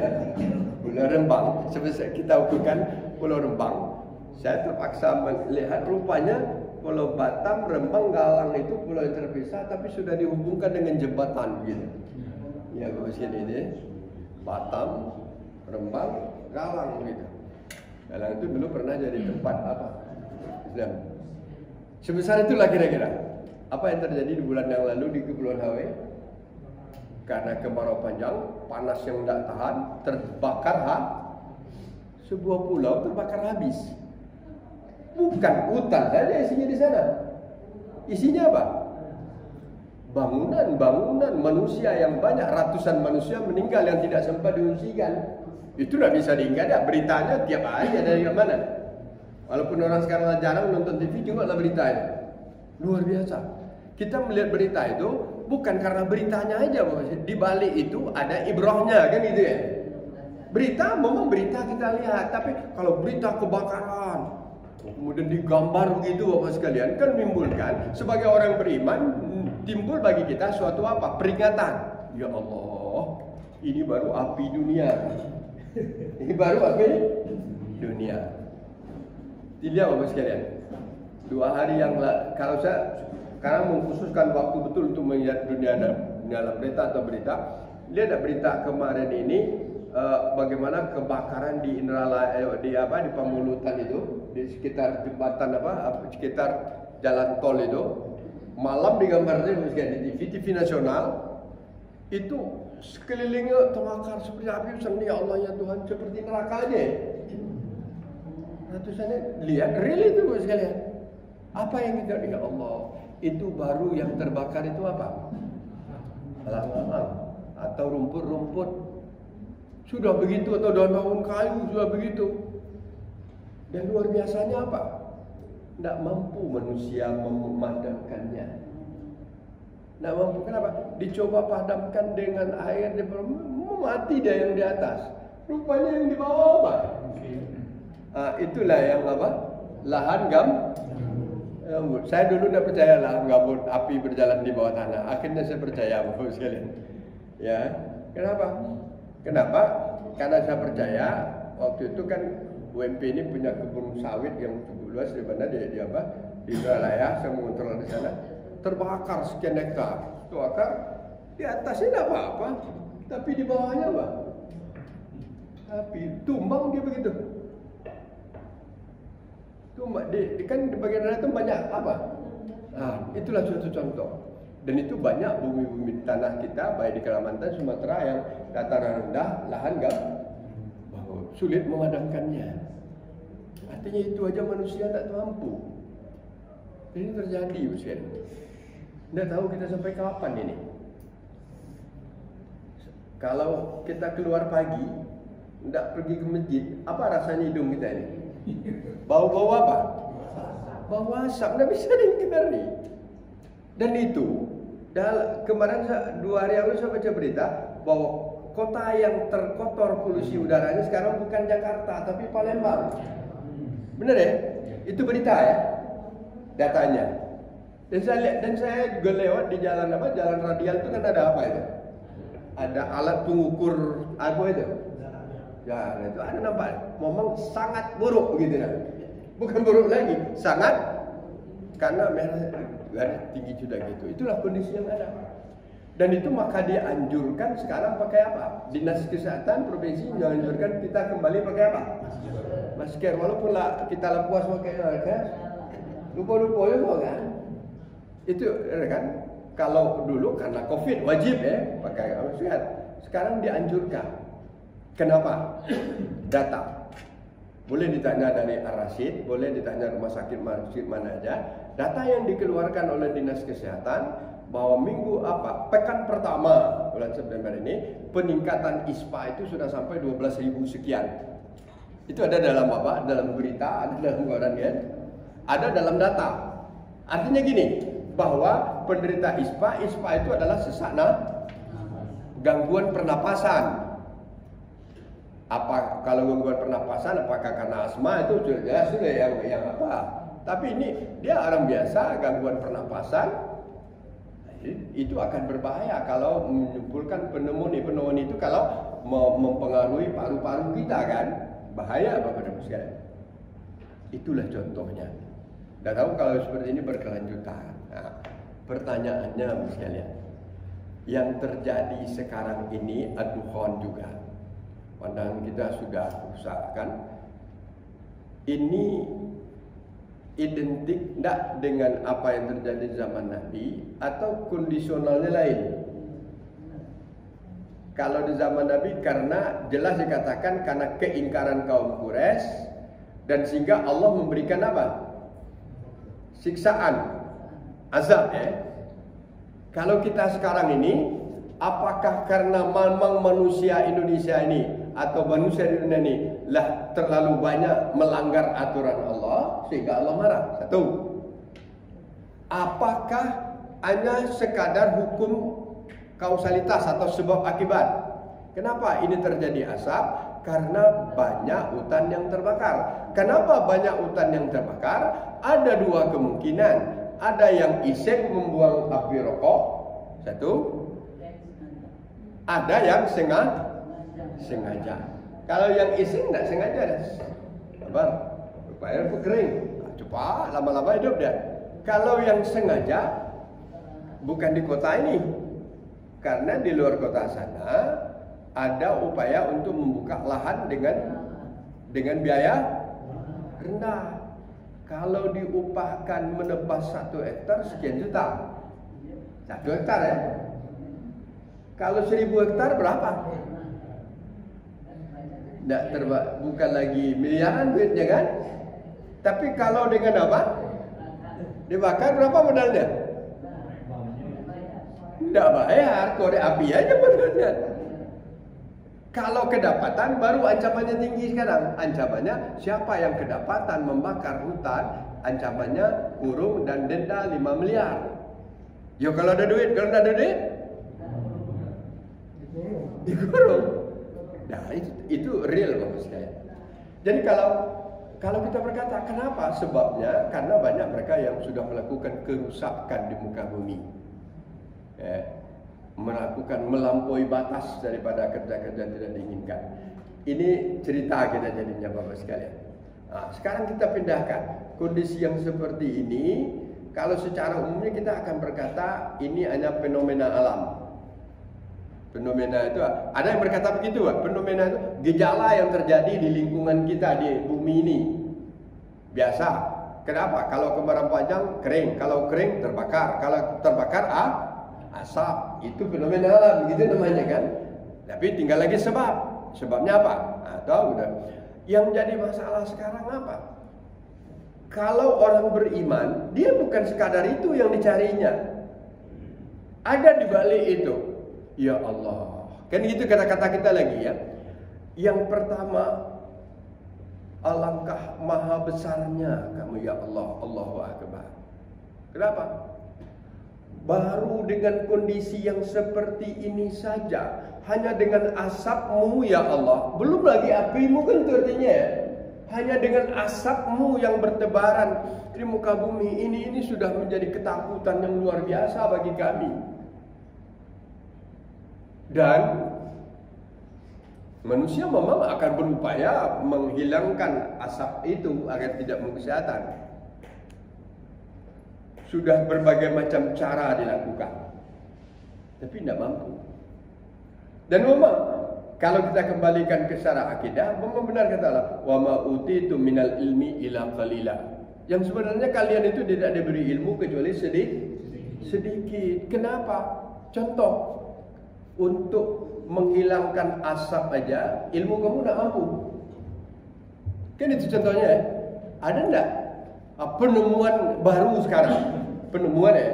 Pulau Rempang, sebesar kita ukurkan Pulau Rempang. Saya terpaksa melihat rupanya Pulau Batam, Rembang, Galang itu pulau yang terpisah tapi sudah dihubungkan dengan jembatan gitu. Ya bagian ini Batam, Rembang, Galang gitu. Galang itu dulu pernah jadi tempat apa? Islam. Sebesar itulah kira-kira. Apa yang terjadi di bulan yang lalu di Kepulauan Hawaii? Karena kemarau panjang, panas yang tidak tahan, terbakar sebuah pulau terbakar habis. Bukan hutan saja isinya di sana. Isinya apa? Bangunan manusia yang banyak, ratusan manusia meninggal yang tidak sempat diungsikan. Itu tidak bisa diingat, beritanya tiap hari ada dari mana. Walaupun orang sekarang jarang nonton TV, juga lah beritanya. Luar biasa. Kita melihat berita itu bukan karena beritanya aja, di balik itu ada ibrahnya kan gitu ya. Berita memang berita kita lihat, tapi kalau berita kebakaran kemudian digambar begitu Bapak sekalian, kan menimbulkan sebagai orang beriman, timbul bagi kita suatu apa? Peringatan. Ya Allah, ini baru api dunia. Ini baru api dunia. Tidak Bapak sekalian. 2 hari yang kalau saya sekarang mengkhususkan waktu betul untuk melihat dunia dalam berita atau berita, dia ada berita kemarin ini bagaimana kebakaran di di Pamulutan itu, di sekitar jembatan sekitar jalan tol itu, malam digambarnya di TV nasional itu sekelilingnya terbakar seperti api. Ya Allah ya Tuhan, seperti neraka aja. Ratusannya lihat real itu sekalian. Apa yang kita ya Allah, itu baru yang terbakar itu apa? Alang-alang atau rumput-rumput. Sudah begitu, atau daun-daun kayu sudah begitu. Dan luar biasanya apa? Tidak mampu manusia memadamkannya. Tidak mampu, kenapa? Dicoba padamkan dengan air, mati dia yang di atas. Rupanya yang di bawah apa? Itulah yang apa? Lahan gambut. Saya dulu tidak percaya lahan gambut, api berjalan di bawah tanah. Akhirnya saya percaya Bapak sekalian. Ya, Kenapa? Karena saya percaya waktu itu kan UMP ini punya kebun sawit yang cukup luas di mana di wilayah saya mengontrol di sana, terbakar sekian hektar. Terbakar di atasnya tidak apa-apa, tapi di bawahnya apa? Tapi tumbang dia begitu. Tumbang kan di bagian dalam itu banyak apa? Itulah suatu contoh. Dan itu banyak bumi-bumi tanah kita, baik di Kalimantan, Sumatera yang dataran rendah, lahan sulit memadamkannya. Artinya itu aja manusia tak mampu. Ini terjadi, Ustaz. Tidak tahu kita sampai kapan ini. Kalau kita keluar pagi, tidak pergi ke masjid, apa rasanya hidung kita ini? Bau-bau apa? Bau asap, tidak bisa dihindari. Dan itu kemarin 2 hari lalu saya baca berita bahwa kota yang terkotor polusi udaranya sekarang bukan Jakarta tapi Palembang. Benar ya? Itu berita ya, datanya. Dan saya lihat, dan saya juga lewat di jalan jalan radial itu kan ada apa itu? Ada alat pengukur apa itu? Ya, itu ada nampak. Memang sangat buruk begitu kan? Bukan buruk lagi, sangat, karena merah tinggi sudah gitu. Itulah kondisi yang ada. Dan itu maka dianjurkan sekarang pakai apa? Dinas Kesehatan Provinsi menganjurkan kita kembali pakai apa? Masker. Walaupun kita lepas pakai masker, lupa-lupa juga kan? Itu kan? Kalau dulu karena COVID wajib ya pakai masker. Sekarang dianjurkan. Kenapa? Data. Boleh ditanya dari Ar-Rasyid, boleh ditanya rumah sakit mana aja. Data yang dikeluarkan oleh Dinas Kesehatan bahwa pekan pertama bulan September ini peningkatan ISPA itu sudah sampai 12.000 sekian. Itu ada dalam apa? Dalam berita, ada dalam koran ya. Ada dalam data. Artinya gini, bahwa penderita ISPA itu adalah sesak gangguan pernapasan. Kalau gangguan pernapasan apakah karena asma itu jelas sudah yang apa. Tapi ini dia orang biasa gangguan pernapasan itu akan berbahaya kalau menimbulkan pneumonia. Pneumonia itu kalau mempengaruhi paru-paru kita kan bahaya Bapak dan Ibu sekalian. Itulah contohnya. Tidak tahu kalau seperti ini berkelanjutan. Nah, pertanyaannya sekalian, yang terjadi sekarang ini ad-dukhan juga. Pandangan kita sudah rusak kan? Ini identik tidak dengan apa yang terjadi zaman Nabi atau kondisionalnya lain? Kalau di zaman Nabi karena jelas dikatakan karena keingkaran kaum Quraisy dan sehingga Allah memberikan apa? Siksaan, azab ya. Kalau kita sekarang ini, apakah karena memang manusia Indonesia ini atau manusia di dunia ini lah terlalu banyak melanggar aturan Allah sehingga Allah marah? Satu. Apakah hanya sekadar hukum kausalitas atau sebab akibat? Kenapa ini terjadi asap? Karena banyak hutan yang terbakar. Kenapa banyak hutan yang terbakar? Ada dua kemungkinan. Ada yang iseng membuang api rokok, satu. Ada yang sengaja. Kalau yang iseng tidak sengaja, sabar, air kering, cepat, lama-lama hidup dia. Kalau yang sengaja, bukan di kota ini, karena di luar kota sana ada upaya untuk membuka lahan dengan biaya rendah. Kalau diupahkan menebas 1 hektar sekian juta. 1 hektar ya. Kalau 1000 hektar berapa? Bukan lagi miliaran duitnya kan? Tapi kalau dengan apa? Dibakar berapa modalnya? Tidak bayar, korek api aja modalnya. Kalau kedapatan baru ancamannya tinggi sekarang. Ancamannya siapa yang kedapatan membakar hutan, ancamannya kurung dan denda 5 miliar. Ya kalau ada duit, kalau tidak ada duit dikurung. Nah itu real Bapak sekalian. Jadi kalau kita berkata kenapa? Sebabnya karena banyak mereka yang sudah melakukan kerusakan di muka bumi. Melakukan melampaui batas daripada kerja-kerja tidak diinginkan. Ini cerita kita jadinya Bapak sekalian. Nah, sekarang kita pindahkan kondisi yang seperti ini. Kalau secara umumnya kita akan berkata ini hanya fenomena alam. Fenomena itu ada yang berkata begitu, fenomena itu gejala yang terjadi di lingkungan kita di bumi ini. Biasa. Kenapa? Kalau kemarau panjang kering, kalau kering terbakar, kalau terbakar asap. Itu fenomena alam, begitu namanya kan. Tapi tinggal lagi sebab. Sebabnya apa? Atau udah. Yang jadi masalah sekarang apa? Kalau orang beriman, dia bukan sekadar itu yang dicarinya. Ada di balik itu. Ya Allah. Kan gitu kata-kata kita lagi ya. Yang pertama, alangkah maha besarnya kamu ya Allah, Allahu Akbar. Kenapa? Baru dengan kondisi yang seperti ini saja, hanya dengan asapmu ya Allah, belum lagi apimu kan itu artinya ya. Hanya dengan asapmu yang bertebaran di muka bumi ini sudah menjadi ketakutan yang luar biasa bagi kami. Dan manusia memang akan berupaya menghilangkan asap itu agar tidak menggusahkan. Sudah berbagai macam cara dilakukan, tapi tidak mampu. Dan memang kalau kita kembalikan ke secara akidah, memang benar kata Allah, wa ma utitu minal ilmi ila qalila. Yang sebenarnya kalian itu tidak diberi ilmu kecuali sedikit. Kenapa? Contoh, untuk menghilangkan asap aja ilmu kamu tidak mampu. Kan itu contohnya ya. Ada enggak penemuan baru sekarang? Penemuan ya,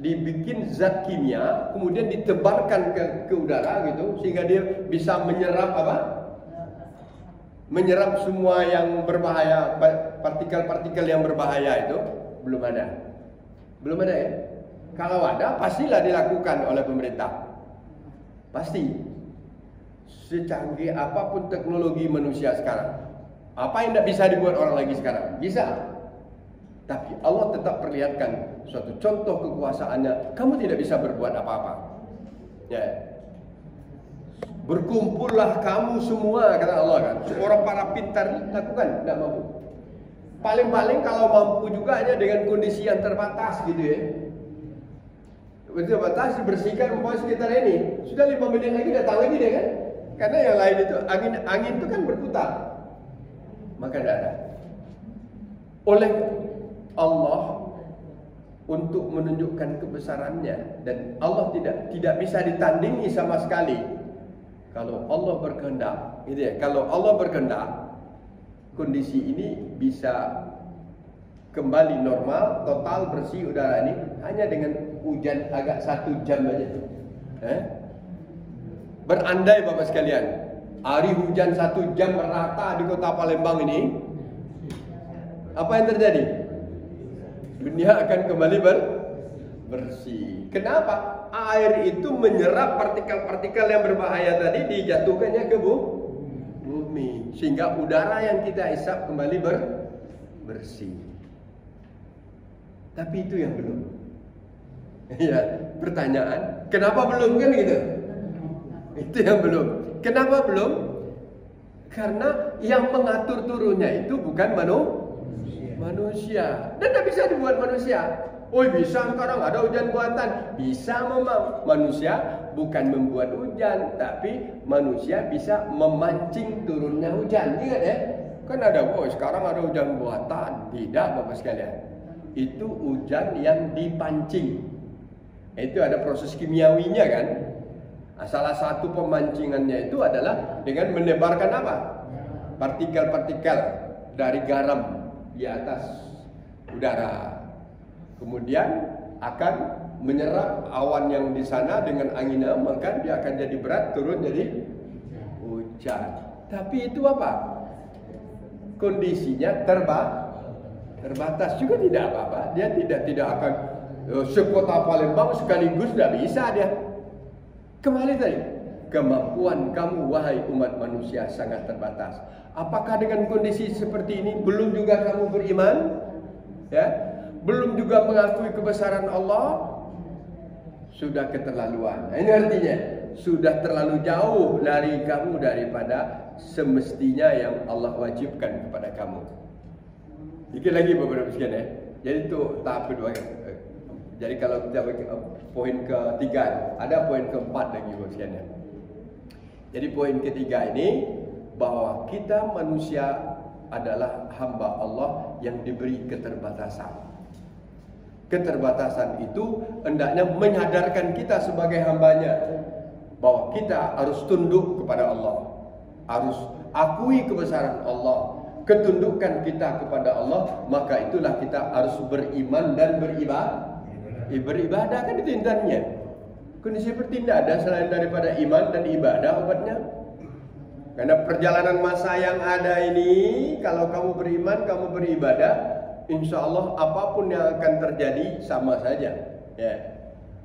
dibikin zat kimia kemudian ditebarkan ke udara gitu sehingga dia bisa menyerap apa? Menyerap semua yang berbahaya, partikel-partikel yang berbahaya itu belum ada. Belum ada ya. Kalau ada pastilah dilakukan oleh pemerintah. Pasti. Secanggih apapun teknologi manusia sekarang, apa yang tidak bisa dibuat orang lagi sekarang? Bisa. Tapi Allah tetap perlihatkan suatu contoh kekuasaannya. Kamu tidak bisa berbuat apa-apa. Ya. Berkumpullah kamu semua, kata Allah kan. Orang para pintar lakukan, tidak mampu. Paling-paling kalau mampu juga hanya dengan kondisi yang terbatas gitu ya. Terbatas dibersihkan umpamanya sekitar ini. Sudah 5 menit lagi datang lagi dia kan. Karena yang lain itu angin itu kan berputar. Maka tidak ada. Oleh Allah untuk menunjukkan kebesarannya, dan Allah tidak bisa ditandingi sama sekali. Kalau Allah berkehendak, gitu ya. Kalau Allah berkehendak, kondisi ini bisa kembali normal, total bersih udara ini hanya dengan hujan agak 1 jam aja tuh. Berandai Bapak sekalian, hari hujan 1 jam merata di kota Palembang ini, apa yang terjadi? Dunia akan kembali bersih. Kenapa? Air itu menyerap partikel-partikel yang berbahaya tadi, dijatuhkannya ke bumi, sehingga udara yang kita hisap kembali bersih. Tapi itu yang belum. Ya, pertanyaan, kenapa belum kan gitu? Itu yang belum. Kenapa belum? Karena yang mengatur turunnya itu bukan manusia. Dan tidak bisa dibuat manusia. Oh bisa sekarang ada hujan buatan. Bisa memang. Manusia bukan membuat hujan, tapi manusia bisa memancing turunnya hujan. Ingat ya? Kan ada, sekarang ada hujan buatan. Tidak Bapak sekalian. Itu hujan yang dipancing. Itu ada proses kimiawinya kan. Salah satu pemancingannya itu adalah dengan menebarkan apa? Partikel-partikel dari garam di atas udara. Kemudian akan menyerap awan yang di sana dengan angin, maka dia akan jadi berat, turun jadi hujan. Tapi itu apa? Kondisinya terbatas juga, tidak apa-apa. Dia tidak akan sekota Palembang sekaligus, tidak bisa dia. Kembali tadi, kemampuan kamu wahai umat manusia sangat terbatas. Apakah dengan kondisi seperti ini belum juga kamu beriman? Ya, belum juga mengakui kebesaran Allah? Sudah keterlaluan. Ini artinya sudah terlalu jauh lari kamu daripada semestinya yang Allah wajibkan kepada kamu. Dikit lagi beberapa sekian ya. Jadi itu tahap kedua. Jadi kalau kita poin ketiga, ada poin keempat lagi sekian ya. Jadi poin ketiga ini bahwa kita manusia adalah hamba Allah yang diberi keterbatasan. Keterbatasan itu hendaknya menyadarkan kita sebagai hambanya bahwa kita harus tunduk kepada Allah, harus akui kebesaran Allah, ketundukan kita kepada Allah. Maka itulah kita harus beriman dan beribadah kan itu intinya. Kondisi seperti tidak ada selain daripada iman dan ibadah obatnya. Karena perjalanan masa yang ada ini, kalau kamu beriman, kamu beribadah, insya Allah apapun yang akan terjadi sama saja. Ya,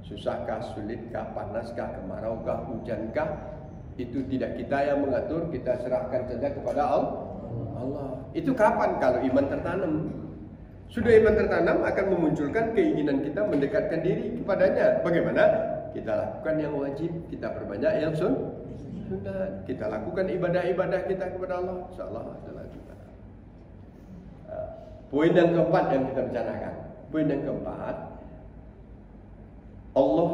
susahkah, sulitkah, panaskah, kemaraukah, hujankah, itu tidak kita yang mengatur, kita serahkan saja kepada Allah. Itu kapan? Kalau iman tertanam. Sudah iman tertanam akan memunculkan keinginan kita mendekatkan diri kepadanya. Bagaimana? Kita lakukan yang wajib, kita perbanyak yang sunat. Kita lakukan ibadah-ibadah kita kepada Allah. InsyaAllah adalah kita. Poin yang keempat yang kita bicarakan. Poin yang keempat, Allah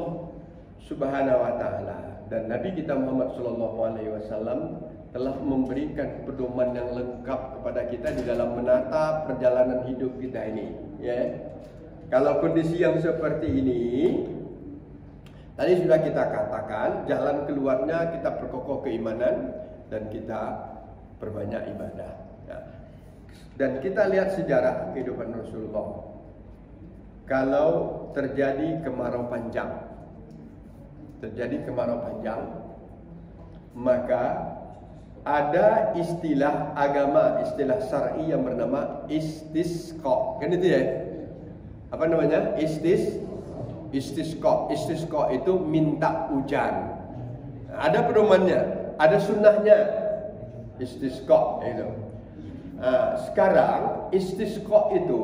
Subhanahu wa taala dan Nabi kita Muhammad sallallahu alaihi wasallam telah memberikan pedoman yang lengkap kepada kita di dalam menata perjalanan hidup kita ini, ya. Kalau kondisi yang seperti ini, tadi sudah kita katakan, jalan keluarnya kita perkokoh keimanan dan kita perbanyak ibadah. Ya. Dan kita lihat sejarah kehidupan Rasulullah. Kalau terjadi kemarau panjang, maka ada istilah agama, istilah syar'i yang bernama istisqa. Kan itu ya? Apa namanya? Istisqa. Istisqa itu minta hujan. Ada pedomannya, ada sunnahnya. Istisqa itu. Sekarang istisqa itu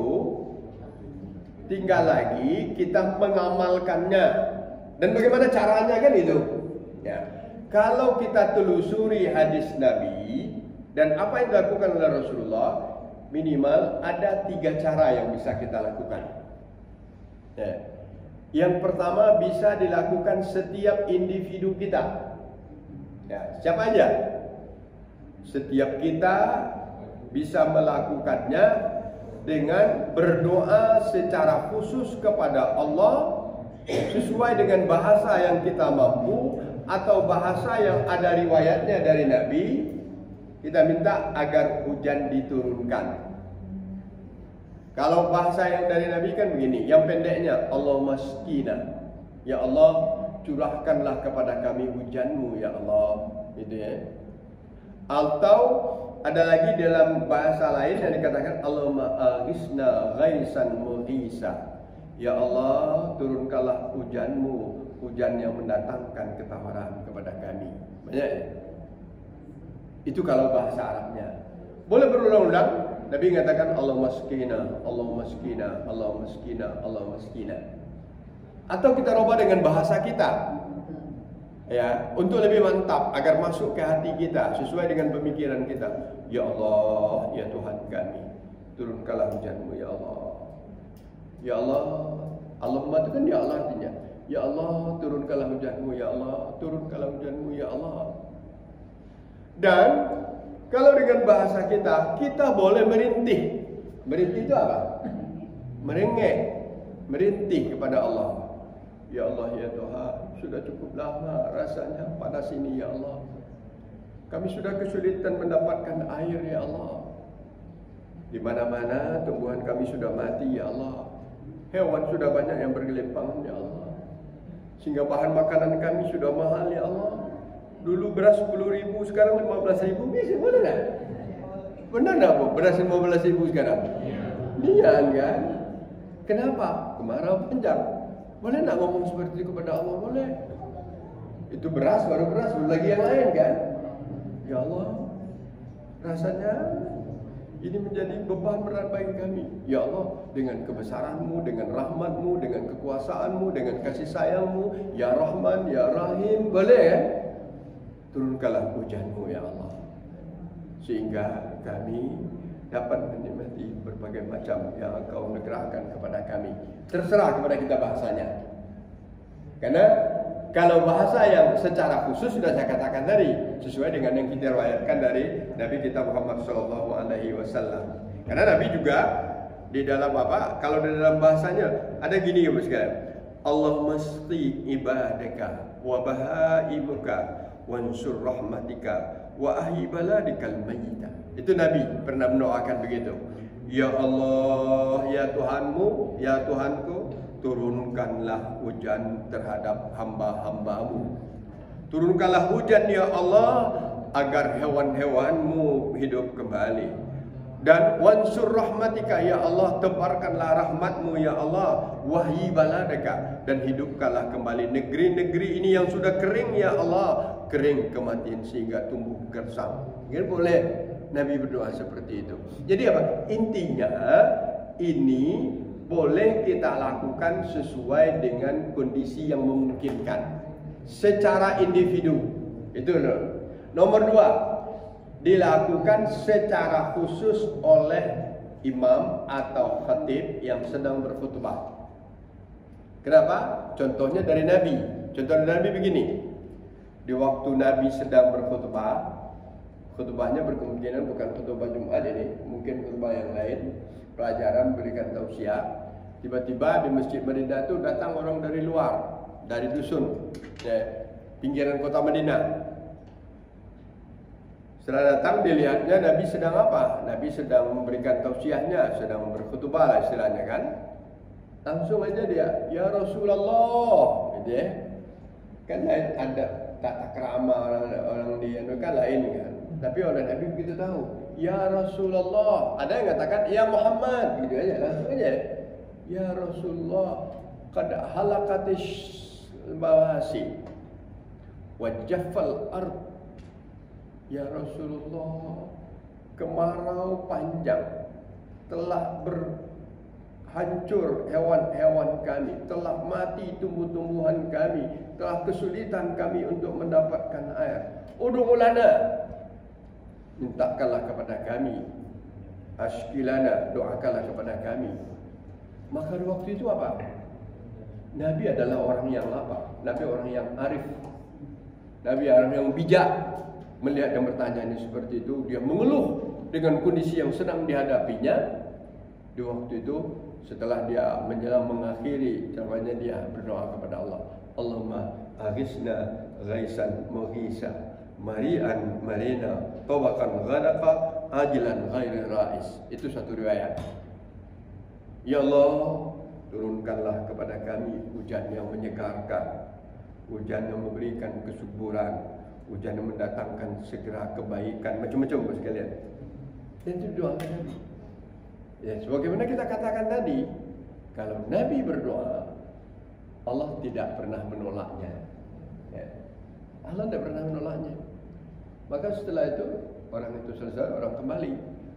tinggal lagi kita mengamalkannya. Dan bagaimana caranya kan itu? Ya. Kalau kita telusuri hadis Nabi dan apa yang dilakukan oleh Rasulullah, minimal ada 3 cara yang bisa kita lakukan. Ya. Yang pertama bisa dilakukan setiap individu kita. Ya, siapa aja? Setiap kita bisa melakukannya dengan berdoa secara khusus kepada Allah sesuai dengan bahasa yang kita mampu atau bahasa yang ada riwayatnya dari Nabi. Kita minta agar hujan diturunkan. Kalau bahasa yang dari Nabi kan begini, yang pendeknya Allahumma skina, ya Allah curahkanlah kepada kami hujanmu ya Allah, gitu ya. Atau ada lagi dalam bahasa lain yang dikatakan Allahumma aghisna ghaisan mughisa, ya Allah turunkanlah hujanmu, hujan yang mendatangkan ketawaran kepada kami. Banyak ya? Itu kalau bahasa Arabnya. Boleh berulang-ulang. Nabi mengatakan Allahumma skina, Allahumma skina, Allahumma skina, Allahumma skina. Atau kita rubah dengan bahasa kita. Ya, untuk lebih mantap agar masuk ke hati kita sesuai dengan pemikiran kita. Ya Allah, ya Tuhan kami, turunkanlah hujanmu ya Allah. Ya Allah, Allahumma itu kan ya Allah artinya. Ya Allah, turunkanlah hujanmu ya Allah, turunkanlah hujanmu ya Allah. Dan kalau dengan bahasa kita, kita boleh merintih. Merintih itu apa? Merengek, merintih kepada Allah. Ya Allah, ya Tuhan, sudah cukup lama rasanya panas ini ya Allah. Kami sudah kesulitan mendapatkan air ya Allah. Di mana-mana tumbuhan kami sudah mati ya Allah. Hewan sudah banyak yang bergelimpangan ya Allah. Sehingga bahan makanan kami sudah mahal ya Allah. Dulu beras 10.000, sekarang 15.000. Bisa boleh tak? Benar tak Bu? Beras 15.000 sekarang? Iya kan? Kenapa? Kemarau panjang. Boleh nak ngomong seperti itu kepada Allah? Boleh. Itu beras, baru beras, belum lagi yang lain kan? Ya Allah, rasanya ini menjadi beban berat bagi kami. Ya Allah, dengan kebesaran-Mu, dengan rahmat-Mu, dengan kekuasaan-Mu, dengan kasih sayang-Mu, Ya Rahman, Ya Rahim, boleh ya? Turunkanlah hujan-Mu ya Allah, sehingga kami dapat menikmati berbagai macam yang Engkau negarakan kepada kami. Terserah kepada kita bahasanya. Karena kalau bahasa yang secara khusus sudah saya katakan tadi, sesuai dengan yang kita riwayatkan dari Nabi kita Muhammad SAW. Karena Nabi juga di dalam apa? Kalau di dalam bahasanya ada gini ya sekalian. Allahumma sqi ibadaka wa bahaimuka wansur rahmatika wa ahyi baladikal mayyita. Itu Nabi pernah mendoakan begitu. Ya Allah, ya Tuhanmu, ya Tuhanku, turunkanlah hujan terhadap hamba-hambamu. Turunkanlah hujan ya Allah agar hewan-hewanmu hidup kembali. Dan wansur rahmatika ya Allah, tebarkanlah rahmatmu ya Allah, wahyi baladaka, dan hidupkanlah kembali negeri-negeri ini yang sudah kering ya Allah, kering kematian sehingga tumbuh gersang. Ini boleh Nabi berdoa seperti itu. Jadi apa? Intinya ini boleh kita lakukan sesuai dengan kondisi yang memungkinkan secara individu. Itu loh. Nomor 2, dilakukan secara khusus oleh imam atau khatib yang sedang berkhutbah. Kenapa? Contohnya dari Nabi. Contoh dari Nabi begini. Di waktu Nabi sedang berkhutbah, khutbahnya berkemungkinan bukan khutbah Jumat ini, mungkin khutbah yang lain, pelajaran, berikan tausiah. Tiba-tiba di Masjid Madinah itu datang orang dari luar, dari dusun, ya, pinggiran kota Madinah. Setelah datang dilihatnya Nabi sedang apa? Nabi sedang memberikan tausiahnya, sedang berkhutbah lah istilahnya kan. Langsung aja dia, ya Rasulullah, gitu ya. Kan ada tata krama orang di Indo kan lain kan. Tapi orang Nabi begitu tahu, ya Rasulullah. Ada yang katakan ya Muhammad, gitu aja langsung aja. Ya Rasulullah, qad halaqatish bawasi wa jaffal ard. Ya Rasulullah, kemarau panjang telah berhancur hewan-hewan kami, telah mati tumbuh-tumbuhan kami, telah kesulitan kami untuk mendapatkan air. Ud'u lana, mintakanlah kepada kami ashkilana, doakanlah kepada kami. Maka di waktu itu apa? Nabi adalah orang yang apa? Nabi orang yang arif, Nabi orang yang bijak. Melihat yang bertanya ini seperti itu, dia mengeluh dengan kondisi yang sedang dihadapinya. Di waktu itu, setelah dia menjelang mengakhiri ceramahnya, dia berdoa kepada Allah, Allahumma aghisna ghaisan mughisa, mari'an marina, tabakan ghadaqa, ajilan ghairi rais. Itu satu riwayat. Ya Allah, turunkanlah kepada kami hujan yang menyegarkan, hujan yang memberikan kesuburan, hujan yang mendatangkan segera kebaikan, macam-macam sekalian. Dan itu doa Nabi. Ya, sebagaimana kita katakan tadi, kalau Nabi berdoa, Allah tidak pernah menolaknya. Ya. Allah tidak pernah menolaknya. Maka setelah itu, orang itu selesai, orang kembali.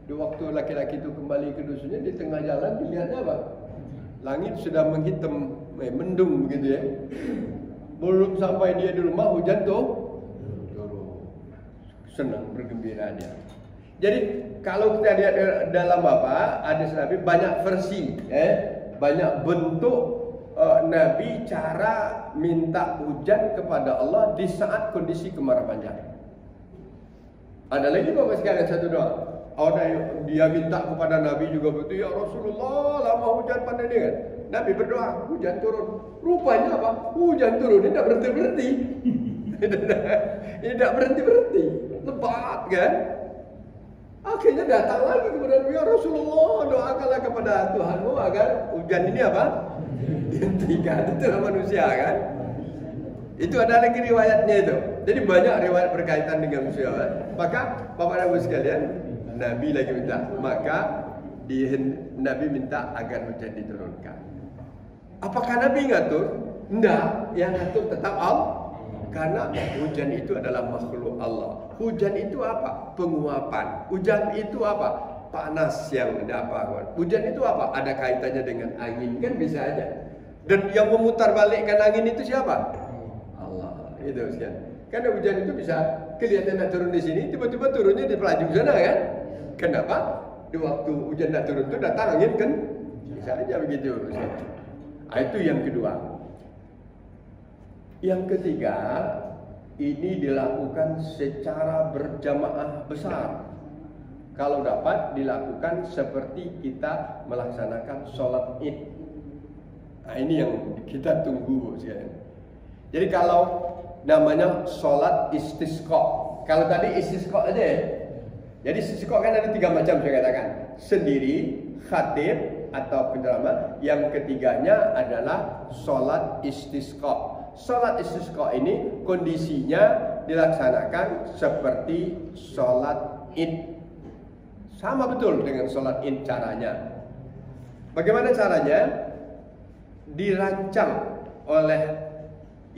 Di waktu laki-laki itu kembali ke dusunnya, di tengah jalan dilihatnya apa? Langit sudah menghitam, mendung begitu ya. Belum sampai dia di rumah, hujan tuh turun. Senang, bergembira dia. Jadi kalau kita lihat dalam hadis Nabi, banyak versi, banyak bentuk Nabi cara minta hujan kepada Allah di saat kondisi kemarau panjang. Ada lagi Bapak sekalian satu doa. Dia minta kepada Nabi juga begitu, ya Rasulullah, lama hujan pandai kan. Nabi berdoa, hujan turun. Rupanya apa? Hujan turun, ini tidak berhenti-berhenti. Tidak berhenti-berhenti. Lebat kan? Akhirnya datang lagi kepada Nabi, ya Rasulullah, doakanlah kepada Tuhanmu agar hujan ini apa? Dihentikan. Itulah manusia kan? Itu ada lagi riwayatnya itu. Jadi banyak riwayat berkaitan dengan manusia. Maka Bapak Ibu sekalian, Nabi lagi minta. Maka Nabi minta agar hujan diturunkan. Apakah Nabi ngatur? Enggak. Yang ngatur tetap Allah. Karena hujan itu adalah makhluk Allah. Hujan itu apa? Penguapan. Hujan itu apa? Panas yang dapat. Hujan itu apa? Ada kaitannya dengan angin. Kan bisa aja. Dan yang memutar balikkan angin itu siapa? Allah. Itu kan. Karena hujan itu bisa kelihatan nak turun di sini, tiba-tiba turunnya di pelajung sana kan? Kenapa? Di waktu hujan nak turun itu datang angin kan? Bisa aja begitu. Itu yang kedua. Yang ketiga, ini dilakukan secara berjamaah besar. Kalau dapat dilakukan seperti kita melaksanakan sholat Id. Nah, ini yang kita tunggu. Jadi kalau namanya sholat istisqa. Kalau tadi istisqa aja ya. Jadi istisqa kan ada 3 macam saya katakan. Sendiri, khatib atau penceramah. Yang ketiganya adalah sholat istisqa. Sholat istisqa ini kondisinya dilaksanakan seperti sholat Id. Sama betul dengan sholat Id caranya. Bagaimana caranya? Dirancang oleh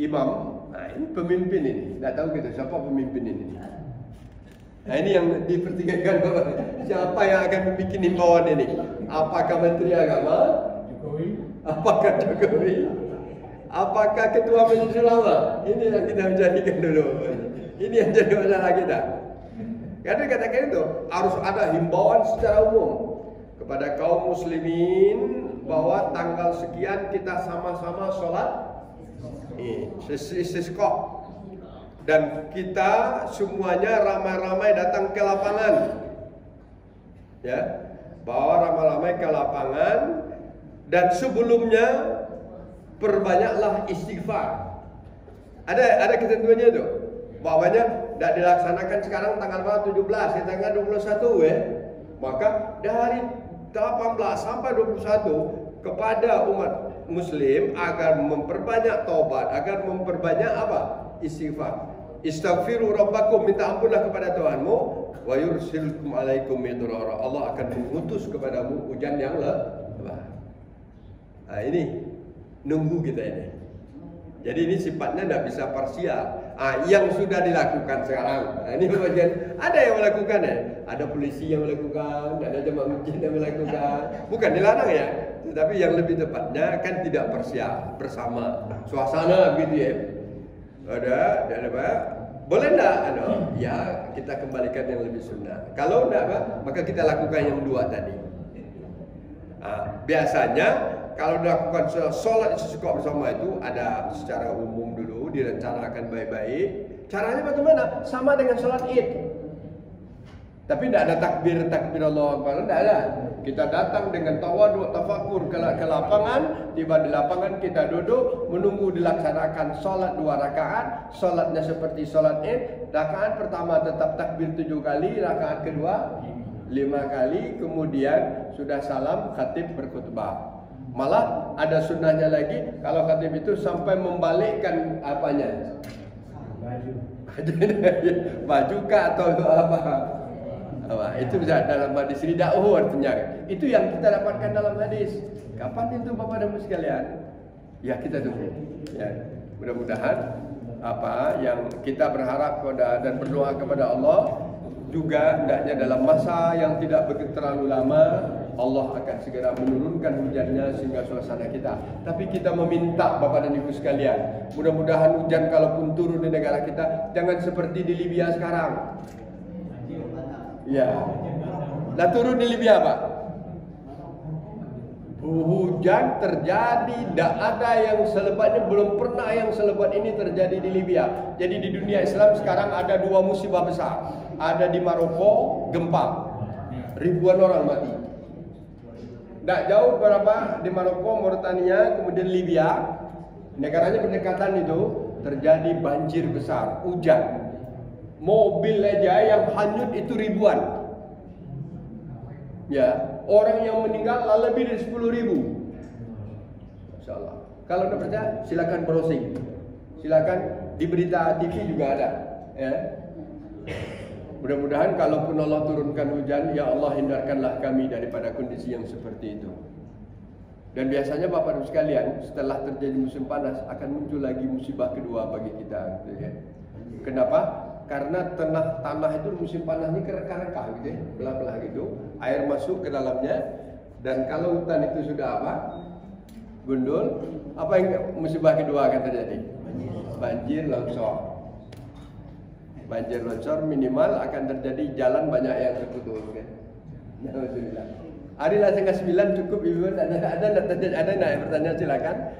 imam. Nah, ini pemimpin ini. Tidak tahu kita siapa pemimpin ini. Nah, ini yang dipertimbangkan siapa yang akan membuat himbauan ini? Apakah Menteri Agama? Jokowi? Apakah Jokowi? Apakah Ketua Majelis Ulama? Ini yang kita menjadikan dulu. Ini yang jadi masalah kita. Karena katakan itu harus ada himbauan secara umum kepada kaum muslimin bahwa tanggal sekian kita sama-sama sholat istisqa. Dan kita semuanya ramai-ramai datang ke lapangan. Ya, bawa ramai-ramai ke lapangan dan sebelumnya perbanyaklah istighfar. Ada ketentuannya itu. Bahwanya tidak dilaksanakan sekarang tanggal 17, tanggal 21 ya. Maka dari 18 sampai 21 kepada umat muslim agar memperbanyak taubat, agar memperbanyak apa? Istighfar. Istaghfiru rabbakum, minta ampunlah kepada Tuhanmu, wa yursilkum alaikum midrara. Allah akan mengutus kepadamu hujan yang lebat. Nah, ini nunggu kita ini. Jadi ini sifatnya tidak bisa parsial. Yang sudah dilakukan sekarang. Nah, ini bagian ada yang melakukan ya. Ada polisi yang melakukan, ada jemaah masjid yang melakukan. Bukan dilarang ya, tetapi yang lebih tepatnya kan tidak parsial, bersama suasana gitu ya. Ada apa? Boleh enggak? Ya kita kembalikan yang lebih sunnah. Kalau enggak apa, maka kita lakukan yang dua tadi. Biasanya kalau dilakukan sholat istiqomah bersama itu ada secara umum dulu direncanakan baik-baik. Caranya bagaimana? Sama dengan sholat Id. Tapi tidak ada takbir Allahu Akbar, tidak ada. Kita datang dengan tawadhu, tafakur ke lapangan, tiba di lapangan kita duduk menunggu dilaksanakan sholat 2 rakaat. Sholatnya seperti sholat Id. Rakaat pertama tetap takbir 7 kali, rakaat kedua 5 kali, kemudian sudah salam khatib berkhutbah. Malah ada sunnahnya lagi, kalau khatib itu sampai membalikkan apanya? Baju kah atau apa? Itu bisa dalam hadis rida'uhu artinya. Itu yang kita dapatkan dalam hadis. Kapan itu Bapak dan Ibu sekalian? Ya kita tunggu. Ya, mudah-mudahan apa yang kita berharap kepada dan berdoa kepada Allah juga hendaknya dalam masa yang tidak begitu terlalu lama Allah akan segera menurunkan hujannya sehingga suasana kita. Tapi kita meminta Bapak dan Ibu sekalian, mudah-mudahan hujan kalaupun turun di negara kita jangan seperti di Libya sekarang. Ya, lah turun di Libya Pak. Hujan terjadi, tidak ada yang selebatnya, belum pernah yang selebat ini terjadi di Libya. Jadi di dunia Islam sekarang ada 2 musibah besar. Ada di Maroko gempa, ribuan orang mati. Tidak jauh berapa di Maroko, Mauritania, kemudian Libya, negaranya berdekatan itu terjadi banjir besar, hujan. Mobil aja yang hanyut itu ribuan. Ya, orang yang meninggal lebih dari 10.000. Masya Allah. Kalau tidak percaya, silakan browsing. Silakan di berita TV juga ada. Ya. Mudah-mudahan kalaupun Allah turunkan hujan, ya Allah hindarkanlah kami daripada kondisi yang seperti itu. Dan biasanya Bapak Ibu sekalian, setelah terjadi musim panas akan muncul lagi musibah kedua bagi kita. Gitu ya. Kenapa? Karena tanah itu musim panas ini kereka-reka gitu ya, belah-belah gitu, air masuk ke dalamnya, dan kalau hutan itu sudah apa? Gundul, apa yang musibah kedua akan terjadi? Banjir longsor. Banjir longsor minimal akan terjadi jalan banyak yang terputus kan. Alhamdulillah. Hari lah 8:30 cukup Ibu, ada yang pertanyaan silakan.